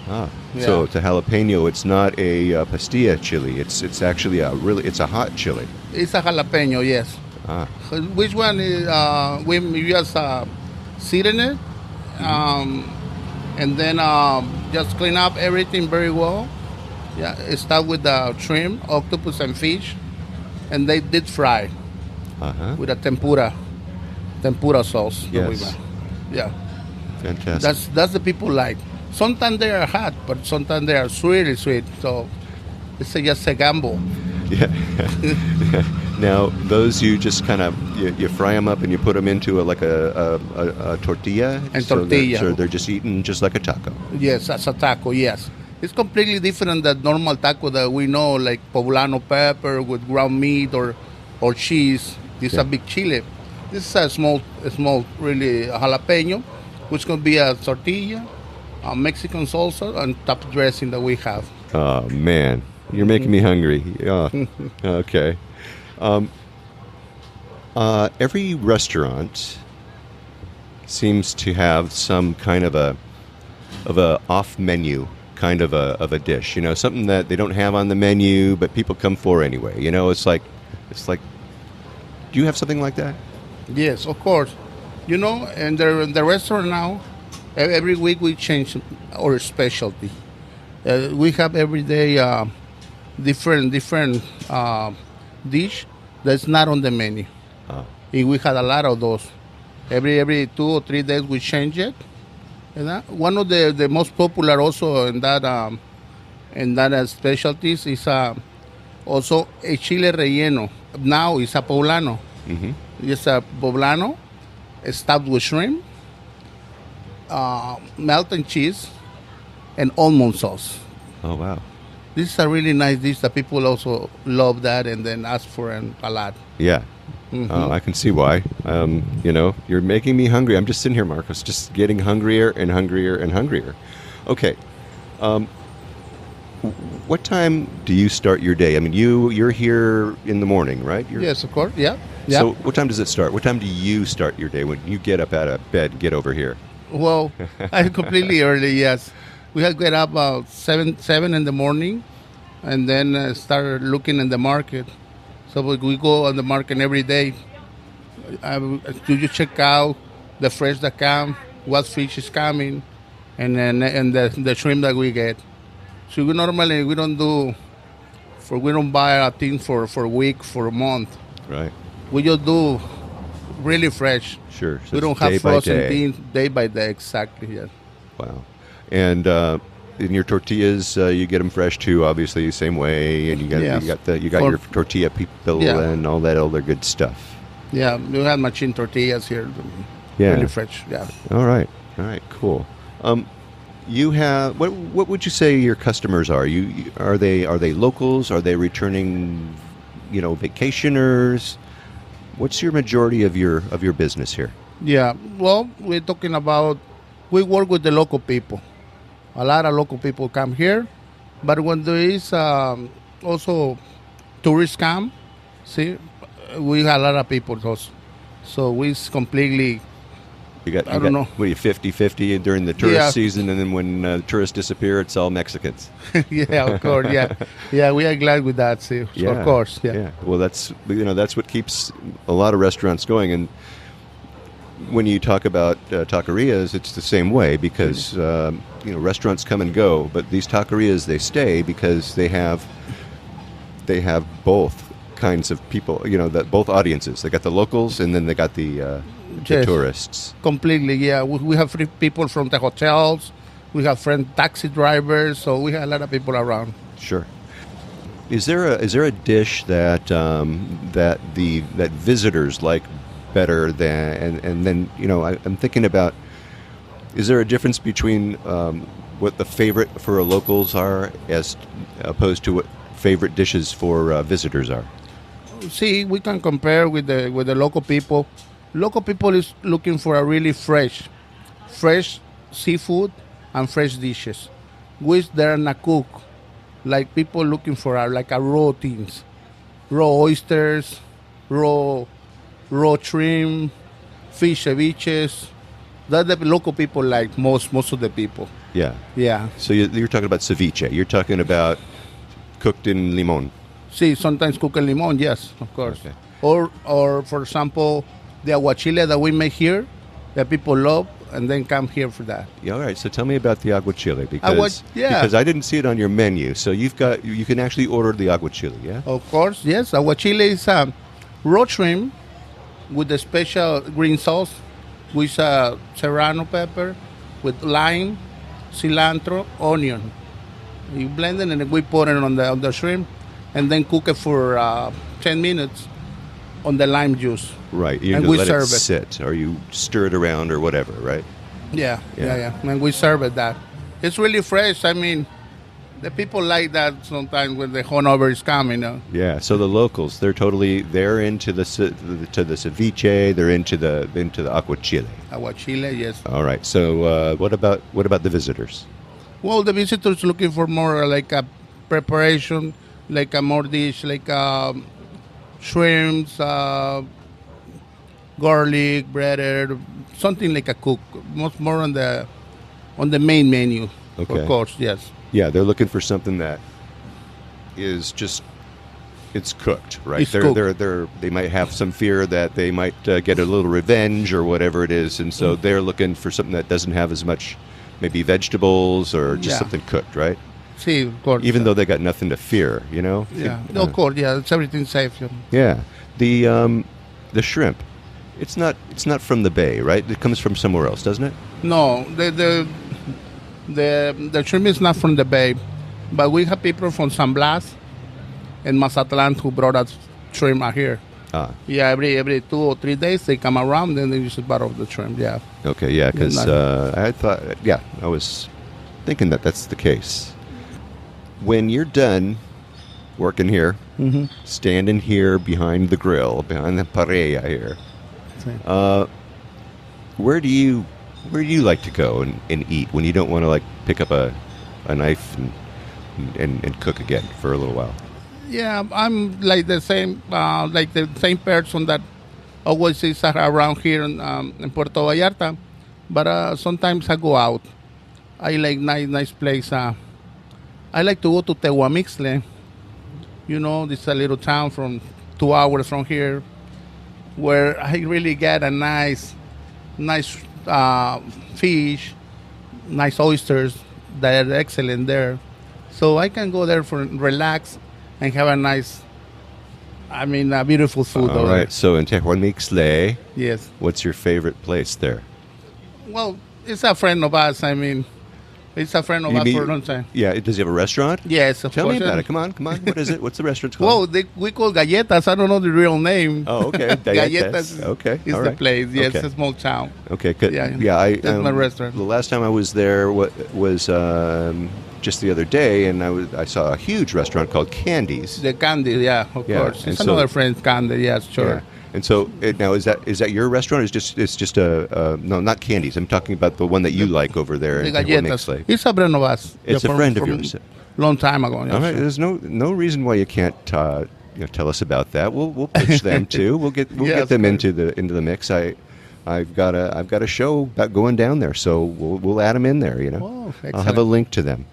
So Yeah. it's a jalapeno. It's not a pastilla chili. It's actually it's a hot chili. It's a jalapeno, yes. Ah. Which one is, we just season it, and then just clean up everything very well. Yeah, start with the shrimp, octopus, and fish, and they did fry Uh-huh. with a tempura sauce. that we Yes. make. Yeah, Fantastic. that's the people like. Sometimes they are hot, but sometimes they are really sweet. So it's just a gamble. Yeah. Now, those you just kind of you fry them up and you put them into a tortilla. And so tortilla. So they're just eaten just like a taco. Yes, as a taco, yes. It's completely different than normal taco that we know, like poblano pepper with ground meat or cheese. This is a big chile. This is a small, really jalapeno, which can be a tortilla, a Mexican salsa, and top dressing that we have. Oh man, you're making me hungry. Oh, okay. Every restaurant seems to have some kind of a off menu kind of a dish. You know, something that they don't have on the menu, but people come for anyway. You know, it's like. Do you have something like that? Yes, of course. You know, and the restaurant now, every week we change our specialty. We have every day different dish that's not on the menu. And we had a lot of those. Every 2 or 3 days we change it. And one of the most popular also in that specialties is also a chile relleno. Now it's a poblano. It's a poblano stuffed with shrimp, melted cheese, and almond sauce. Oh wow. This is a really nice dish that people also love that and then ask for it a lot. Yeah. I can see why. You know, you're making me hungry. I'm just sitting here, Marcos, just getting hungrier and hungrier and hungrier. Okay. What time do you start your day? I mean, you're here in the morning, right? Yes, of course. Yeah. Yeah. So what time does it start? What time do you start your day when you get up out of bed and get over here? Well, I completely early. Yes, we had to get up about seven in the morning, and then start looking in the market. So we go on the market every day. You check out the fresh that come, what fish is coming, and then and the shrimp that we get. So we don't buy a thing for a week, for a month. Right. We just do really fresh. Sure. So We don't it's day have by frozen day. things day by day, exactly. Yes. Wow. And in your tortillas, you get them fresh too, obviously, same way. And you got Yes. you got your tortilla people Yeah. and all that other good stuff. Yeah, we have machine tortillas here. Yeah. Really fresh. Yeah. All right. Cool. You have what would you say your customers are? Are they locals? Are they returning vacationers? What's your majority of your business here? Yeah, well, we're talking about, we work with the local people. A lot of local people come here, but when there is also tourists come, see, we have a lot of people also. So we completely, I don't know. What are you, 50-50 during the tourist Yeah. season, and then when tourists disappear, it's all Mexicans? yeah, of course, yeah. Yeah, we are glad with that, see, so of course, yeah. Well, that's what keeps a lot of restaurants going. And when you talk about taquerias, it's the same way because restaurants come and go, but these taquerias, they stay because they have both kinds of people. That both audiences. They got the locals, and then they got the Yes. tourists. Completely, yeah. We have free people from the hotels. We have friend taxi drivers, so we have a lot of people around. Sure. Is there a dish that that visitors like better than and then I'm thinking about, is there a difference between what the favorite for locals are as opposed to what favorite dishes for visitors are? See, we can compare with the local people. Local people is looking for a really fresh seafood and fresh dishes, which they're not cook. Like people looking for like a raw things, raw oysters, raw shrimp, fish ceviches. That the local people like most of the people. Yeah. Yeah. So you're talking about ceviche. You're talking about cooked in limon. See, sometimes cook and limon, yes, of course. Okay. Or for example, the aguachile that we make here, that people love, and then come here for that. Yeah, all right. So tell me about the aguachile because Yeah. I didn't see it on your menu. So you can actually order the aguachile. Yeah. Of course, yes. Aguachile is raw shrimp with a special green sauce, with serrano pepper, with lime, cilantro, onion. You blend it and then we put it on the shrimp, and then cook it for 10 minutes on the lime juice. Right. You And have to we let serve it sit, or you stir it around, or whatever. Right. Yeah. Yeah. And we serve it that. It's really fresh. I mean, the people like that sometimes when the hangover is coming. Yeah. So the locals, they're into the ceviche. They're into the aguachile. Aguachile, yes. All right. So what about the visitors? Well, the visitors looking for more like a preparation, like a more dish, like shrimps, garlic, breaded, something like a cook. Much more on the main menu. Okay. Of course, yes. Yeah, they're looking for something that is just it's cooked, right? It's cooked. They might have some fear that they might get a little revenge or whatever it is, and so they're looking for something that doesn't have as much, maybe vegetables or just Yeah. something cooked, right? See, of course. Even though they got nothing to fear, Yeah. Of course, yeah. It's everything safe. Yeah, the shrimp, it's not from the bay, right? It comes from somewhere else, doesn't it? No, the shrimp is not from the bay, but we have people from San Blas and Mazatlan who brought us shrimp out here. Ah, Yeah, every 2 or 3 days they come around and they use a part of the shrimp. Yeah. okay, yeah, because Yeah, I was thinking that's the case. When you're done working here, standing here behind the grill, behind the parrilla here, where do you like to go and eat when you don't want to like pick up a knife and cook again for a little while? Yeah, I'm like the same person that always is around here in Puerto Vallarta, but sometimes I go out. I like nice place. I like to go to Tehuamixle. This is a little town from 2 hours from here, where I really get a nice fish, nice oysters that are excellent there. So I can go there for relax and have a beautiful food. All over right. there. So in Tehuamixle, Yes. what's your favorite place there? Well, it's a friend of us. It's a friend of us for a long time. Yeah. Does he have a restaurant? Yes, of Tell course. me about it. Come on. What is it? What's the restaurant Well, called? we call Galletas. I don't know the real name. Oh, okay. Galletas Okay. is all the right. place. Yes, Okay. it's a small town. Okay. Good. Yeah, Yeah. that's my restaurant. The last time I was there was just the other day, and I saw a huge restaurant called Candy's. The Candy, yeah, of Yeah, course. and It's so- another friend, Candy, yes, sure. Yeah. And so now is that your restaurant? It's just a no, not Candy's. I'm talking about the one that you like over there The in Table galletas. Mixley. It's a friend of us. It's a friend of yours. Long time ago. Yeah, All right. sure. There's no reason why you can't tell us about that. We'll pitch them too. We'll get Yes, them correct. into the mix. I've got a show about going down there, so we'll add them in there. Oh, I'll have excellent. a link to them.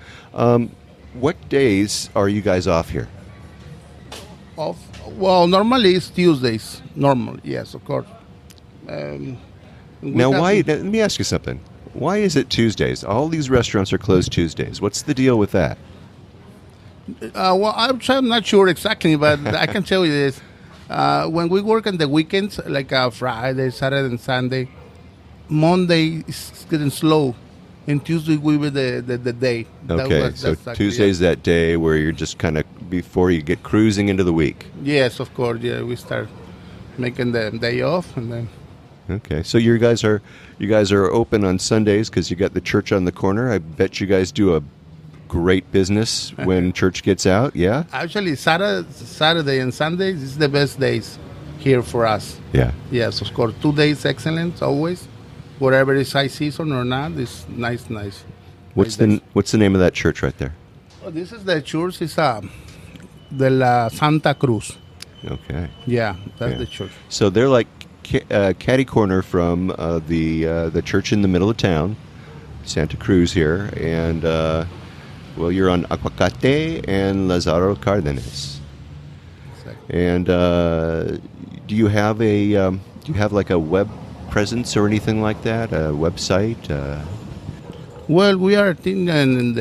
What days are you guys off here? Well, normally it's Tuesdays. Normally, yes, of course. We Now, have- why? Let me ask you something. Why is it Tuesdays? All these restaurants are closed Tuesdays. What's the deal with that? Well, I'm not sure exactly, but I can tell you this. When we work on the weekends, like Friday, Saturday, and Sunday, Monday is getting slow, and Tuesday will be the day. Okay, so that's actually- Tuesday's that day where you're just kind of before you get cruising into the week. Yes, of course. Yeah, we start making the day off, and then Okay, so you guys are open on Sundays because you got the church on the corner. I bet you guys do a great business when church gets out. Yeah, actually Saturday and Sundays is the best days here for us. yeah. Yes, of course. 2 days excellent always. Whatever is high season or not, is nice. What's Great the name of that church right there? Oh, this is the church. It's de la Santa Cruz. Okay, Yeah, that's Yeah. the church. so they're like catty corner from the church in the middle of town, Santa Cruz here, and well, you're on Aguacate and Lazaro Cardenas. Exactly. And do you have like a web presence or anything like that? A website? Well, we are thinking in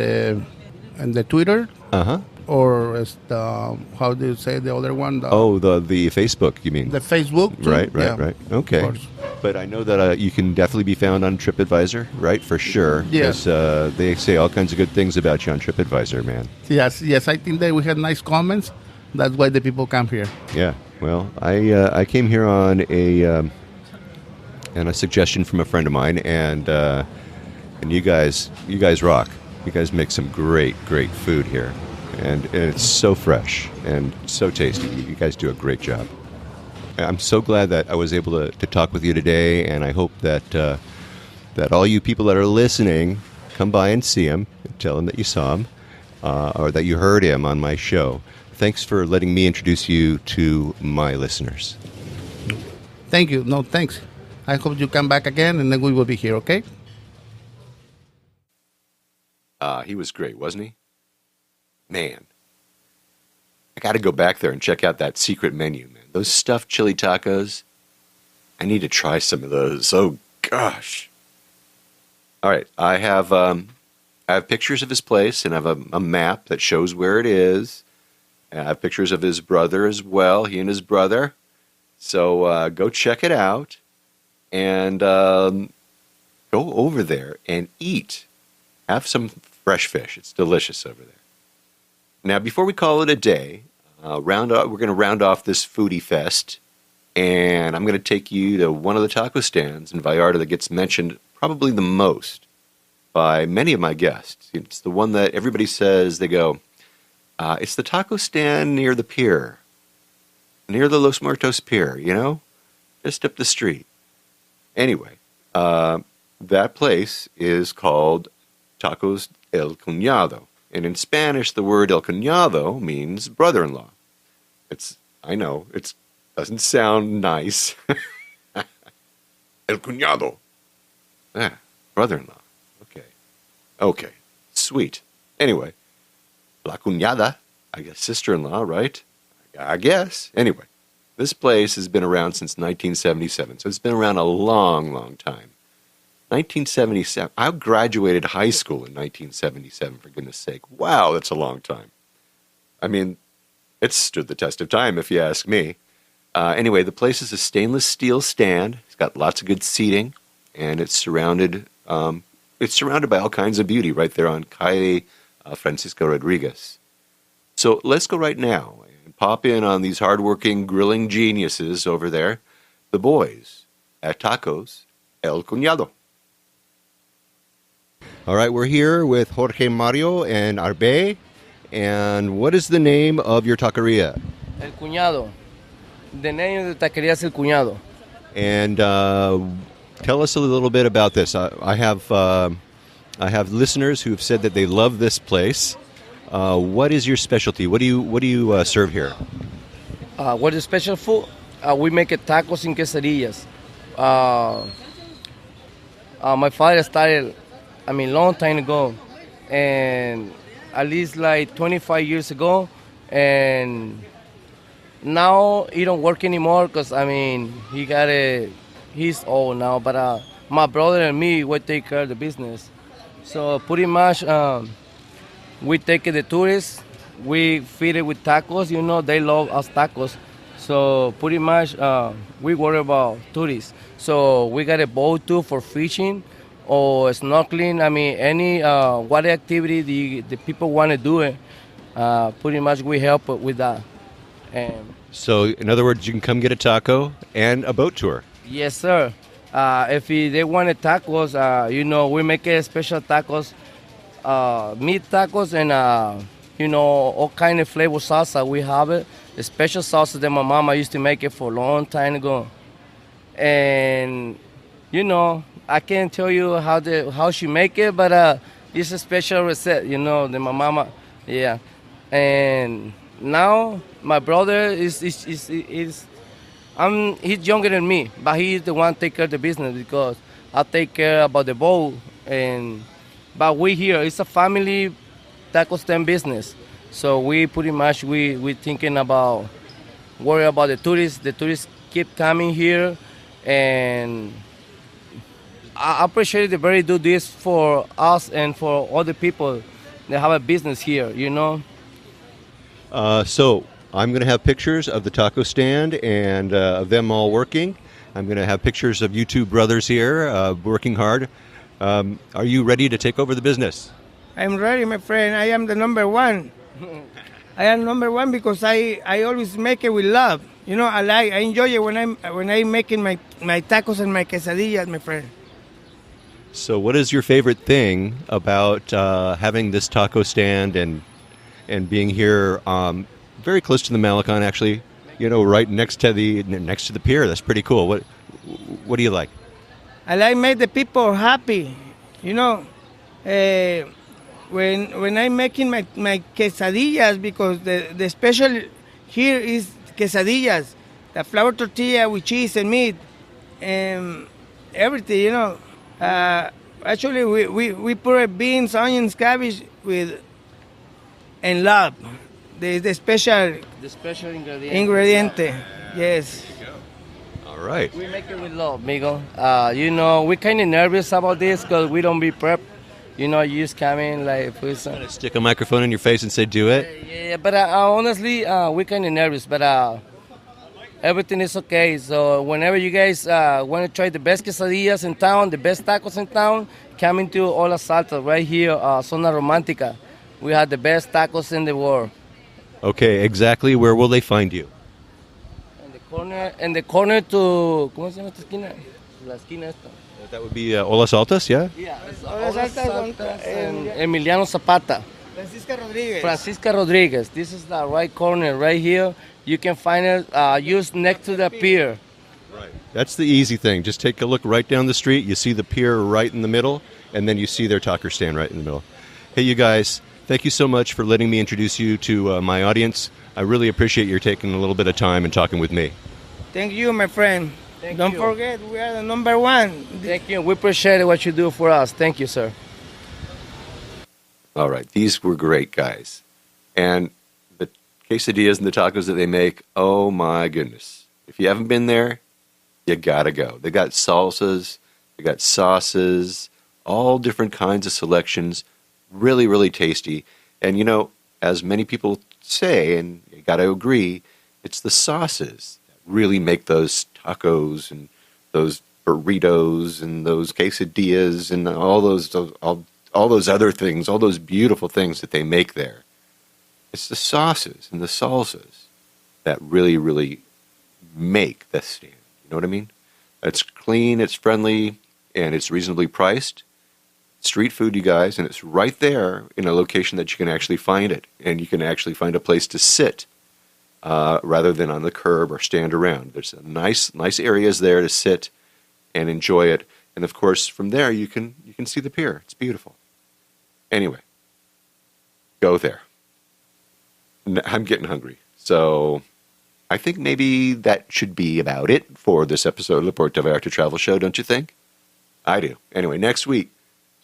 the Twitter Uh-huh. or is the, how do you say the other one? The Facebook, you mean? The Facebook. too? Right. Yeah, Okay. of course. But I know that you can definitely be found on TripAdvisor, right? For sure. Yes. 'Cause, they say all kinds of good things about you on TripAdvisor, man. Yes. I think that we had nice comments. That's why the people come here. Yeah. Well, I came here on a suggestion from a friend of mine, and you guys rock. You guys make some great food here, and it's so fresh and so tasty. You guys do a great job. I'm so glad that I was able to talk with you today, and I hope that that all you people that are listening come by and see him, and tell him that you saw him, or that you heard him on my show. Thanks for letting me introduce you to my listeners. Thank you. No, thanks. I hope you come back again, and then we will be here. Okay. He was great, wasn't he? Man, I got to go back there and check out that secret menu, man. Those stuffed chili tacos, I need to try some of those. Oh, gosh. All right, I have pictures of his place, and I have a map that shows where it is. And I have pictures of his brother as well, he and his brother. So go check it out, and go over there and eat. Have some fresh fish. It's delicious over there. Now, before we call it a day, we're going to round off this foodie fest, and I'm going to take you to one of the taco stands in Vallarta that gets mentioned probably the most by many of my guests. It's the one that everybody says, they go, it's the taco stand near the pier, near the Los Muertos Pier, just up the street. Anyway, that place is called Tacos El Cunado. And in Spanish, the word El Cunado means brother-in-law. I know, it doesn't sound nice. El Cunado. Brother-in-law. Okay. Sweet. Anyway, La Cuñada, I guess sister-in-law, right? I guess. Anyway, this place has been around since 1977, so it's been around a long, long time. 1977. I graduated high school in 1977, for goodness sake. Wow, that's a long time. I mean, it stood the test of time, if you ask me. Anyway, the place is a stainless steel stand. It's got lots of good seating, and it's surrounded by all kinds of beauty right there on Calle Francisco Rodriguez. So let's go right now and pop in on these hardworking grilling geniuses over there, the boys at Tacos El Cunado. All right, we're here with Jorge Mario and Arbe. And what is the name of your taqueria? El Cunado. The name of the taqueria is El Cunado. And tell us a little bit about this. I have listeners who have said that they love this place. What is your specialty? What do you serve here? What is special food? We make it tacos and quesadillas. My father started, long time ago, and at least like 25 years ago, and now he don't work anymore because he's old now. But my brother and me, we take care of the business. So pretty much, we take the tourists, we feed it with tacos. They love us tacos. So pretty much, we worry about tourists. So we got a boat too for fishing or snorkeling. Any water activity the people want to do it. Pretty much we help with that. And So, in other words, you can come get a taco and a boat tour. yes, sir. If they want tacos, we make a special tacos, meat tacos, and all kind of flavor salsa. We have it, a special salsa that my mama used to make it for a long time ago. And I can't tell you how she make it, but it's a special recipe. That my mama, yeah. And now my brother he's younger than me, but he's the one take care of the business because I take care about the boat. But we here, it's a family taco stand business. So we pretty much we thinking about worry about the tourists. The tourists keep coming here, and I appreciate they very do this for us and for all the people that have a business here. So, I'm going to have pictures of the taco stand and of them all working. I'm going to have pictures of you two brothers here working hard. Are you ready to take over the business? I'm ready, my friend. I am the number one. I am number one because I always make it with love. I enjoy it when I'm making my tacos and my quesadillas, my friend. So, what is your favorite thing about having this taco stand and being here very close to the Malecon, actually? Right next to the pier. That's pretty cool. What do you like? I like make the people happy. When I'm making my quesadillas, because the special here is quesadillas, the flour tortilla with cheese and meat and everything. Actually we put beans, onions, cabbage with and love. The special ingrediente. Yes. All right. We make it with love, amigo. We're kind of nervous about this because we don't be prepped. You just come in like put some. Stick a microphone in your face and say, "Do it." Yeah, but honestly, we're kind of nervous, but everything is okay. So whenever you guys want to try the best quesadillas in town, the best tacos in town, come into Ola Salta right here, Zona Romantica. We have the best tacos in the world. Okay, exactly. Where will they find you? In the corner to, ¿cómo se llama esta esquina? La esquina esta. That would be Olas Altas, yeah? Yeah, it's Olas Altas and Emiliano Zapata. Francisca Rodriguez. This is the right corner right here. You can find it just next to the pier. Right. That's the easy thing. Just take a look right down the street. You see the pier right in the middle, and then you see their taco stand right in the middle. Hey, you guys, thank you so much for letting me introduce you to my audience. I really appreciate your taking a little bit of time and talking with me. Thank you, my friend. Don't forget, we are the number one. Thank you. We appreciate what you do for us. Thank you, sir. All right. These were great guys. And the quesadillas and the tacos that they make, oh my goodness. If you haven't been there, you gotta go. They got salsas, they got sauces, all different kinds of selections. Really, really tasty. And as many people say, and you gotta agree, it's the sauces that really make those tacos and those burritos and those quesadillas and all those other things, all those beautiful things that they make there. It's the sauces and the salsas that really, really make the stand. You know what I mean? It's clean, it's friendly, and it's reasonably priced. Street food, you guys, and it's right there in a location that you can actually find it. And you can actually find a place to sit rather than on the curb or stand around. There's a nice areas there to sit and enjoy it. And of course, from there you can see the pier. It's beautiful. Anyway, go there. I'm getting hungry. So I think maybe that should be about it for this episode of the Puerto Vallarta Travel Show, don't you think? I do. Anyway, next week,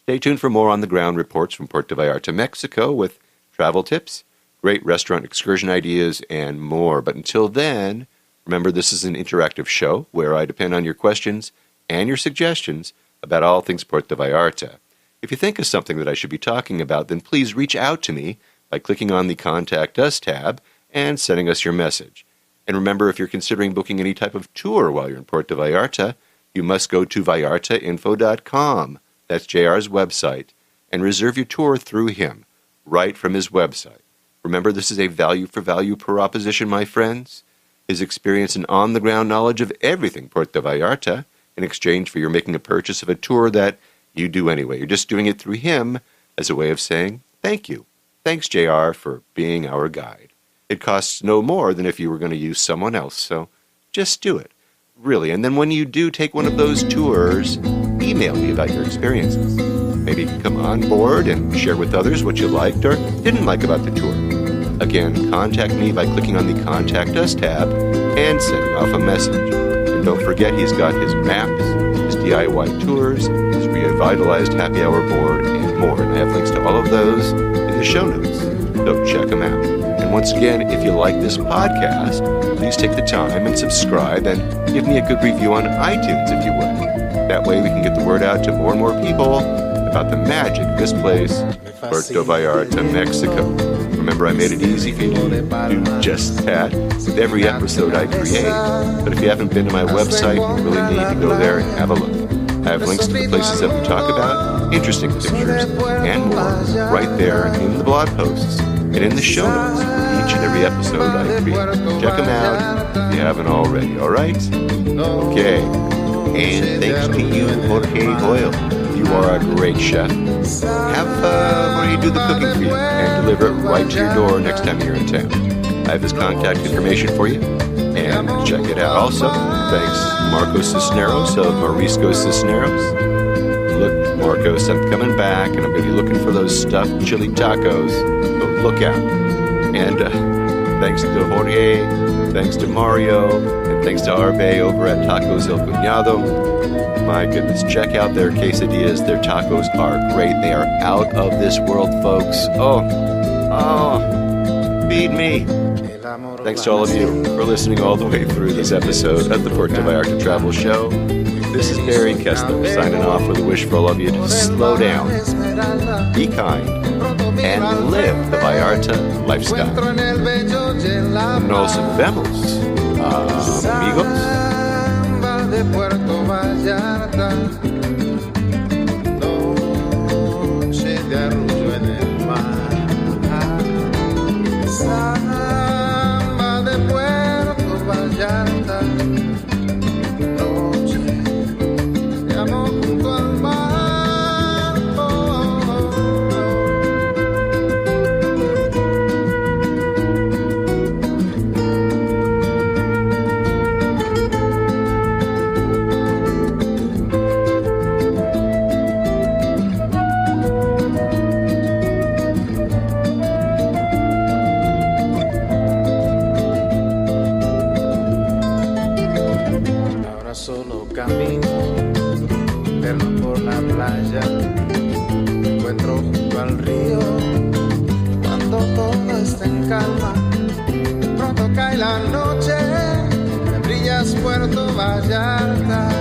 stay tuned for more on-the-ground reports from Puerto Vallarta, Mexico, with travel tips, great restaurant excursion ideas, and more. But until then, remember this is an interactive show where I depend on your questions and your suggestions about all things Puerto Vallarta. If you think of something that I should be talking about, then please reach out to me by clicking on the Contact Us tab and sending us your message. And remember, if you're considering booking any type of tour while you're in Puerto Vallarta, you must go to vallartainfo.com, that's JR's website, and reserve your tour through him, right from his website. Remember, this is a value-for-value proposition, my friends. His experience and on-the-ground knowledge of everything Puerto Vallarta in exchange for your making a purchase of a tour that you do anyway. You're just doing it through him as a way of saying thank you. Thanks, JR, for being our guide. It costs no more than if you were going to use someone else, so just do it. Really. And then when you do take one of those tours, email me about your experiences. Maybe you can come on board and share with others what you liked or didn't like about the tour. Again, contact me by clicking on the Contact Us tab and sending off a message. And don't forget, he's got his maps, his DIY tours, his revitalized happy hour board, and more. And I have links to all of those in the show notes, so check them out. And once again, if you like this podcast, please take the time and subscribe and give me a good review on iTunes if you would. That way we can get the word out to more and more people about the magic of this place, Puerto Vallarta, Mexico. Remember, I made it easy for you to do just that with every episode I create. But if you haven't been to my website, you really need to go there and have a look. I have links to the places that we talk about, interesting pictures, and more right there in the blog posts and in the show notes for each and every episode I create. Check them out if you haven't already, all right? Okay. And thanks to you, Jorge Hoil. You are a great chef. Have Jorge do the cooking for you and deliver it right to your door next time you're in town. I have his contact information for you, and check it out. Also, thanks Mariscos Cisneros of Mariscos Cisneros. Look, Marcos, I'm coming back, and I'm going to be looking for those stuffed chili tacos. So look out. And thanks to Jorge, thanks to Mario, and thanks to Arbe over at Tacos El Cunado. My goodness, check out their quesadillas. Their tacos are great. They are out of this world, folks. Oh, feed me. Thanks to all of you for listening all the way through this episode of the Puerto Vallarta Travel Show. This is Barry Kessler signing off with a wish for all of you to slow down, be kind, and live the Vallarta lifestyle. Nos vemos, amigos. De Puerto Vallarta, noche de arrullo en el mar, samba de Puerto Vallarta, noche de amor junto al mar. Solo camino interno por la playa, me encuentro junto al río cuando todo está en calma. Pronto cae la noche, me brillas Puerto Vallarta.